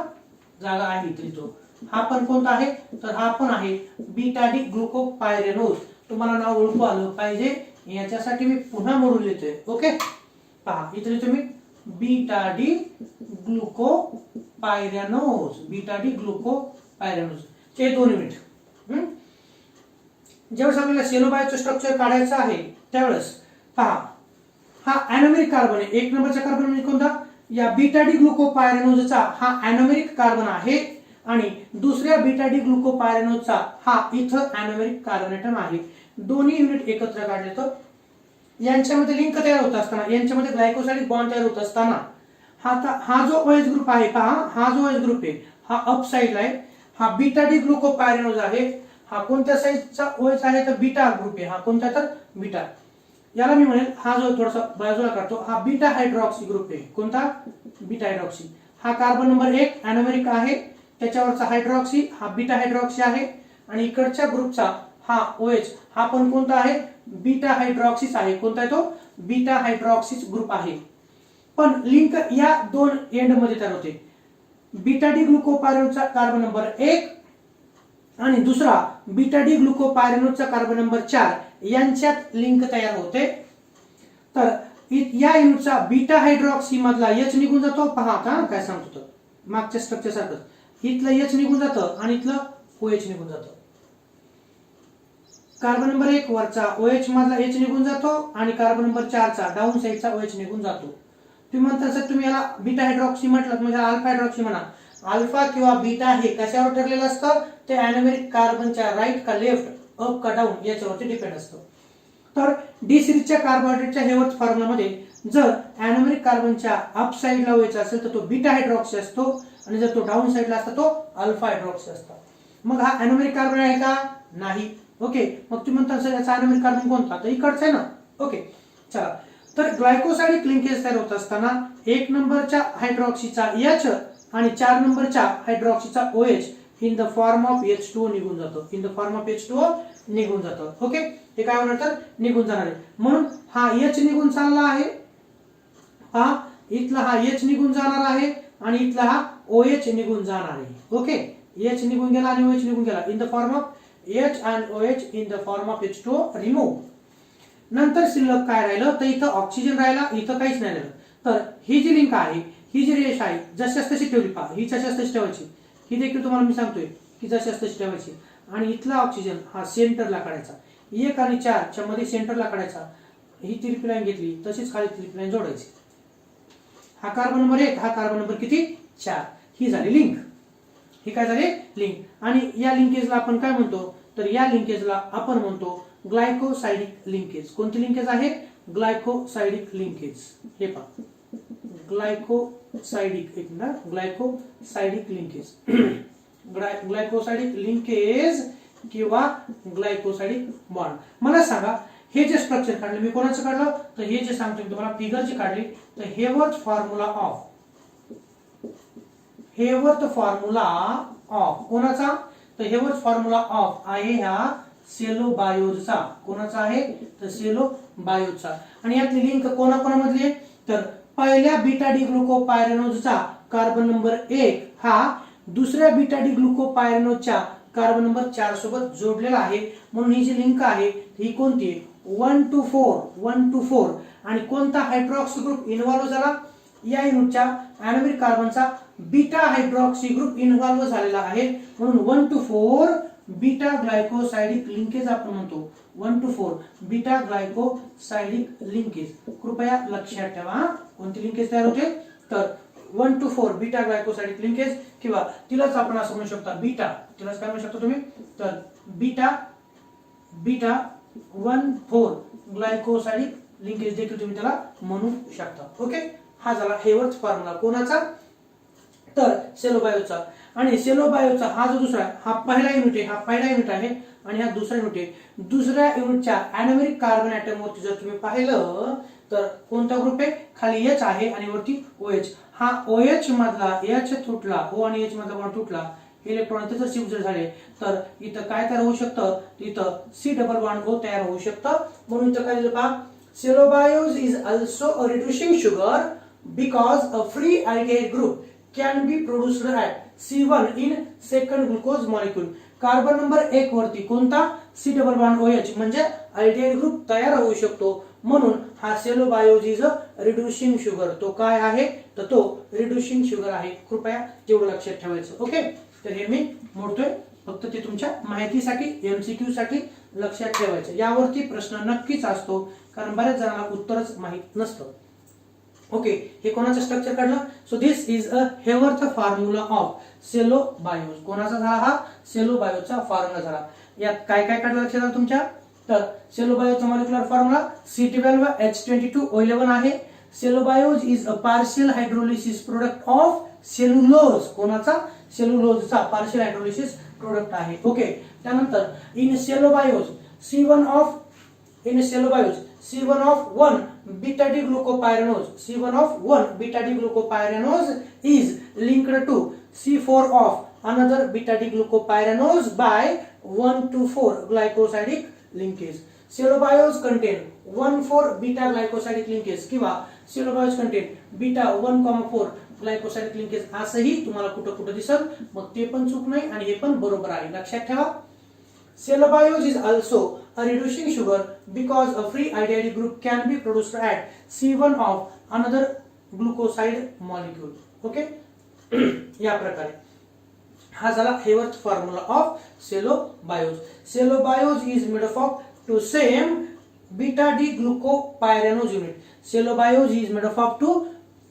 जागा आहे इथे लिहितो. हा पण कोणता आहे? तर हा पण आहे बीटा डी ग्लुकोपायरेनोज. तुम्हाला नाव ओळखू आलं पाहिजे, याच्यासाठी मी पुन्हा मोडून लिहितोय. ओके, पहा इथे लिहितो मी beta D glucopyranose. Beta D ग्लुकोपायरेनोज चे 2 युनिट. ज्यावेळेस आपल्याला सेलोबायोजचं स्ट्रक्चर काढायचं आहे त्यावेळेस पहा, हा ॲनोमेरिक कार्बन आहे. 1 नंबरचा कार्बन म्हणजे कोणता? या बीटा डी ग्लुकोपायरेनोजचा हा ॲनोमेरिक कार्बन आहे. आणि दुसऱ्या बीटा डी ग्लुकोपायरेनोजचा हा इथं ॲनोमेरिक कार्बन ॲटम आहे. दोन्ही युनिट एकत्र काढले तर यांच्यामध्ये लिंक तयार होत असताना, यांच्यामध्ये ग्लायकोसाइडिक बॉन्ड तयार होत असताना हा जो OH ग्रुप आहे पहा, हा जो OH ग्रुप आहे हा अप साइडला आहे. हा बीटा डी ग्लुकोपायरेनोज आहे. हा कोणत्या साईजचा OH आहे तर बीटा ग्रुप आहे. हा कोणता तर बीटा. याला मी म्हणेल हा जो थोडासा बाजूला काढतो हा बीटा हायड्रॉक्सी ग्रुप आहे. कोणता बीटा हायड्रॉक्सी. हा कार्बन नंबर 1 अॅनोमेरिक आहे, त्याच्यावरचा हायड्रॉक्सी हा बीटा हायड्रॉक्सी आहे आणि इकडच्या ग्रुपचा हा OH हा पण कोणता आहे बीटा हायड्रॉक्सीच आहे. कोणता आहे तो बीटा हायड्रॉक्सीच ग्रुप आहे. पण लिंक या दोन एंड मध्ये तयार होते. बीटा डी ग्लुकोपायरेनोजचा कार्बन नंबर 1 आणि दुसरा बीटा डी ग्लुकोपायरेनोजचा कार्बन नंबर 4 यांच्यात लिंक तयार होते. तर या युनिटचा बीटा हायड्रॉक्सी मधला H निघून जातो. पहा आता काय सांगतो तर मागच्या स्ट्रक्चर सारखं इथलं H निघून जातं आणि इथलं OH निघून जातं. कार्बन नंबर 1 वरचा OH मधला H निघून जातो आणि कार्बन नंबर 4 चा डाऊन साइडचा OH निघून जातो. तुम्ही म्हणता सर तुम्ही याला बीटा हायड्रॉक्सी म्हटलं म्हणजे अल्फा हायड्रॉक्सी म्हणा. अल्फा किंवा बीटा हे कशावर ठरलेलं असतं ते अॅनोमेरिक कार्बनच्या राईट का लेफ्ट, अप का डाऊन याच्यावरती डिपेंड असतं. तर डी सिरीजच्या कार्बोहायड्रेटच्या हेवच फॉर्म्युलामध्ये जर अॅनोमेरिक कार्बनच्या अप साइडला OH असेल तर तो बीटा हायड्रॉक्सी असतो आणि जर तो डाऊन साइडला असतो तो अल्फा हायड्रॉक्सी असतो. मग हा अॅनोमेरिक कार्बन आहे का नाही. ओके, मग तुम्ही म्हणता सर याचा अॅनोमेरिक कार्बन कोणता तर इकडचा आहे ना. ओके चला, तर ग्लायकोसाइडिक लिंकेज तयार होत असताना 1 नंबरच्या हायड्रॉक्सीचा H आणि 4 नंबरच्या हायड्रॉक्सीचा OH in the form of H2O निघून जातो. In the form of H2O निघून जातं. ओके, हे काय होणार तर निघून जाणार आहे. म्हणून हा H निघून चालला आहे, हा इथला हा H निघून जाणार आहे आणि इथला हा OH निघून जाणार आहे. ओके, H निघून गेला आणि OH निघून गेला. In the form of H and OH in the form of H2O remove. नंतर शिल्लक काय राहिलं तर इथं ऑक्सिजन राहिला, इथं काहीच नाही राहिलं. तर ही जी लिंक आहे, ही जी रेष आहे जशास तशी ठेवली. पहा ही जशास तशी ठेवायची, ही देखील तुम्हाला मी सांगतोय की जशास तशी ठेवायची आणि इथला ऑक्सिजन हा सेंटरला काढायचा. 1 आणि 4 च्या मध्ये सेंटरला काढायचा. ही तिरपी लाईन घेतली तशीच खाली तिरपी लाईन जोडायची. हा कार्बन नंबर 1, हा कार्बन नंबर किती 4. ही झाली लिंक. ही काय झाली लिंक. आणि या लिंकेजला आपण काय म्हणतो तर या लिंकेजला आपण म्हणतो ग्लायकोसाइडिक लिंकेज. कोणती लिंकेज आहे ग्लायकोसाइडिक लिंकेज. हे पहा ग्लायकोसाइडिक, एक मिनिट, ग्लायकोसाइडिक लिंकेज. ग्लायकोसाइडिक लिंकेज किंवा ग्लायकोसाइडिक बॉन्ड. मला सांगा हे जे स्ट्रक्चर काढलं मी कोणाचं काढलं तर हे जे सांगतो मी तुम्हाला फिगरची काढली तर हेवर्थ फॉर्म्युला ऑफ कोणाचा तर हेवर्थ फॉर्म्युला ऑफ आहे ह्या सेलोबायोजचा. कोणाचा आहे तर सेलोबायोजचा. आणि यातली लिंक कोणाकोणामधली आहे तर पहिल्या बीटा डी ग्लुकोपायरेनोजचा कार्बन नंबर 1 हा दुसऱ्या बीटा डी ग्लुकोपायरेनोजच्या कार्बन नंबर 4 सोबत जोडलेला आहे. म्हणून ही जी लिंक आहे ही कोणती 1 to 4. आणि कोणता हायड्रॉक्सी ग्रुप इन्व्हॉल्व झाला या युनिटच्या अॅनोमेरिक कार्बनचा बीटा हायड्रॉक्सी ग्रुप इन्व्हॉल्व झालेला आहे. म्हणून 1 to 4 बीटा ग्लायकोसाइडिक लिंकेज आपण म्हणतो. 1 to 4 बीटा ग्लायकोसाइडिक लिंकेज. कृपया लक्षात ठेवा कोणती लिंकेज तयार होते तर 1 to 4 बीटा ग्लायकोसाइडिक लिंकेज किंवा तिलाच आपण असं म्हणू शकता बीटा. तिलाच काय म्हणू शकता तुम्ही तर बीटा 1,4 ग्लायकोसाइडिक लिंकेज देखील तुम्ही त्याला म्हणू शकता. ओके, हा झाला हेवर्थ फॉर्म्युला कोणाचा तर सेलोबायोचा. आणि सेलोबायोचा हा जो दुसरा हा पहिला युनिट आहे, हा पहिला युनिट आहे आणि हा दुसरा युनिट आहे. दुसऱ्या युनिटच्या अॅनोमेरिक कार्बन ऍटम वरती जर तुम्ही पाहिलं तर कोणता ग्रुप आहे खाली H आहे आणि वरती OH. हा OH मधला H तुटला, O आणि H मधला बॉन्ड तुटला, इलेक्ट्रॉन इथे जर शिफ्ट झाले तर इथं काय तयार होऊ शकतं इथं C डबल बॉन्ड O तयार होऊ शकतं. म्हणून इथं काय दिलं पहा सेलोबायोज is also a reducing sugar because a free aldehyde group can be produced at C1 in second glucose molecule. Carbon number 1 वरती कोणता C डबल बॉन्ड OH म्हणजे अल्डिहाइड ग्रुप तयार होऊ शकतो. म्हणून हा सेलोबायोज इज अ रिड्युसिंग शुगर. तो काय आहे तर तो रिड्युसिंग शुगर आहे. कृपया तेवढं लक्षात ठेवायचं. ओके, तर हे मी मोडतोय फक्त ते तुमच्या माहितीसाठी MCQ साठी लक्षात ठेवायचं. यावरती प्रश्न नक्कीच असतो कारण बऱ्याच जणांना उत्तरच माहित नसतं. ओके, हे कोणाचं स्ट्रक्चर काढलं so this is a Hayworth formula of सेलोबायोज. कोणाचा झाला हा सेलोबायोजचा फॉर्म्युला झाला. यात काय काय काढलं लक्षात आलं तुमच्या तर सेलोबायोजचा मॉलिक्युलर फॉर्म्युला C12H22O11 आहे. Cellobiose is a partial hydrolysis product of cellulose. कोणाचा सेल्युलोजचा पार्शियल हायड्रोलिसिस प्रोडक्ट आहे. ओके, त्यानंतर in cellobiose C1 of C1 beta D glucopyranose is linked to C4 of another beta D glucopyranose by 1,2,4 glycosidic linkage. Cellobiose contain 1,4 beta glycosidic linkage किंवा cellobiose contain beta 1,4 glycosidic linkage असंही तुम्हाला कुठं कुठं दिसल. मग ते पण चूक नाही आणि हे पण बरोबर आहे, लक्षात ठेवा. Cellobiose is also a reducing sugar because a free IDID group can be produced at C1 of another glucoside molecule. Okay, या प्रकारे हा झाला Haworth formula of cellobiose. Cellobiose is made up of two same beta D glucopyranose unit. Cellobiose is made up of two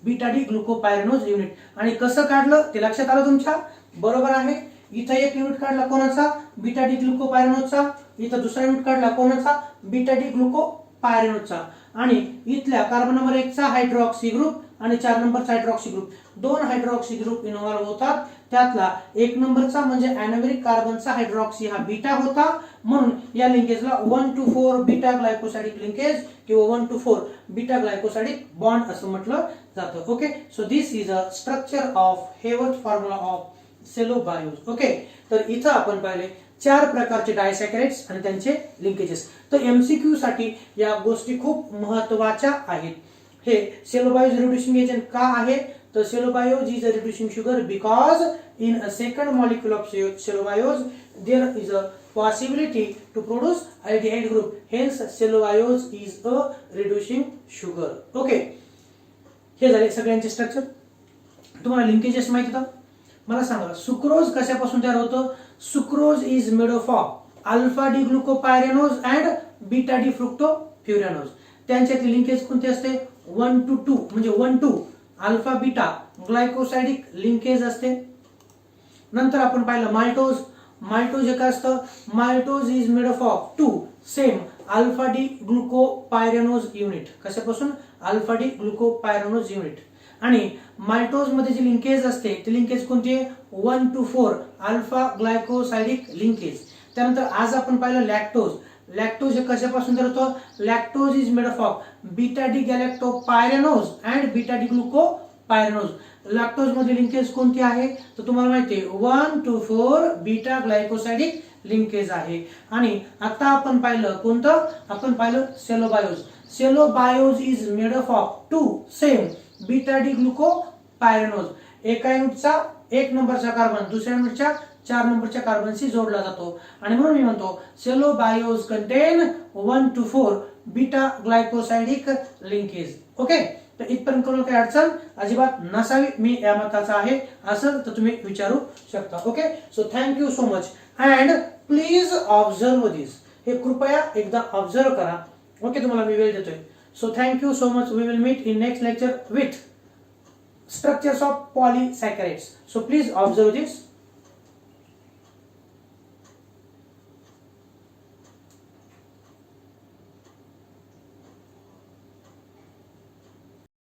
beta D glucopyranose unit. आणि कसं काढलं ते लक्षात आलं तुमच्या? बरोबर आहे. इथं एक युनिट काढला कोणाचा? बीटा डी ग्लुकोपायरानोजचा. इथं दुसरा युनिट काढला कोणाचा? बीटा डी ग्लुकोपायरानोजचा. आणि इथल्या कार्बन नंबर 1 चा हायड्रॉक्सी ग्रुप आणि 4 नंबरचा हायड्रॉक्सी ग्रुप, दोन हायड्रॉक्सी ग्रुप इन्व्हॉल्व होतात. त्यातला 1 नंबरचा म्हणजे अॅनोमेरिक कार्बनचा हायड्रॉक्सी हा बीटा होता, म्हणून या लिंकेजला 1,2,4 बीटा ग्लायकोसाइडिक लिंकेज किंवा 1,2,4 बीटा ग्लायकोसाइडिक बॉन्ड असं म्हटलं जातं. Okay, so this is a structure of Hayworth formula of सेलोबायोज. Okay, तर इथं आपण पाहिले 4 प्रकारचे डायसॅकराइड्स आणि त्यांचे लिंकेजेस. तर एमसीक्यू साठी या गोष्टी खूप महत्त्वाच्या आहेत. हे सेलोबायोज रिड्युसिंग एजंट का आहे? तर cellobiose is a reducing sugar because in a second molecule of cellobiose there is a possibility to produce aldehyde group, hence cellobiose is a reducing sugar. Okay, हे झाले सगळ्यांचे स्ट्रक्चर. तुम्हाला लिंकेजेस माहिती का? मला सांगा, सुक्रोज कशापासून तयार होतं? Sucrose is made of alpha D glucopyranose and beta D fructofuranose. त्यांच्यातली लिंकेज कोणती असते? 1 to 2 म्हणजे 1,2 अल्फा बीटा ग्लायकोसाइडिक लिंकेज असते. नंतर आपण पाहिलं माल्टोज. माल्टोज हे काय असतं? Maltose is made of 2 same alpha D glucopyranose unit. कशापासून? Alpha D glucopyranose unit. आणि माल्टोज मध्ये जी लिंकेज असते ती लिंकेज कोणती आहे? 1 to 4 अल्फा ग्लायकोसाइडिक लिंकेज. त्यानंतर आज आपण पाहिलं लॅक्टोज. लॅक्टोज हे कशापासून तयार होतं? Lactose is made of beta D galactopyranose and beta D glucopyranose. Lactose मध्ये लिंकेज कोणती आहे? तर तुम्हाला माहिती आहे 1 to 4 बीटा ग्लायकोसाइडिक लिंकेज आहे. आणि आता आपण पाहिलं कोणतं? आपण पाहिलं cellobiose. Cellobiose is made of 2 same beta D glucopyranose. एका युनिटचा 1 नंबरचा कार्बन दुसऱ्या युनिटच्या 4 नंबरच्या कार्बनशी जोडला जातो आणि म्हणून मी म्हणतो cellobiose contain 1 to 4 beta glycosidic linkage. Okay, तर इथपर्यंत कोणाला काही अडचण अजिबात नसावी, मी या मताचा आहे. असं तर तुम्ही विचारू शकता. Okay, so thank you so much and please observe this. हे कृपया एकदा ऑब्झर्व करा. ओके, तुम्हाला मी वेळ देतोय. So thank you so much. We will meet in next lecture with structures of polysaccharides. So please observe this.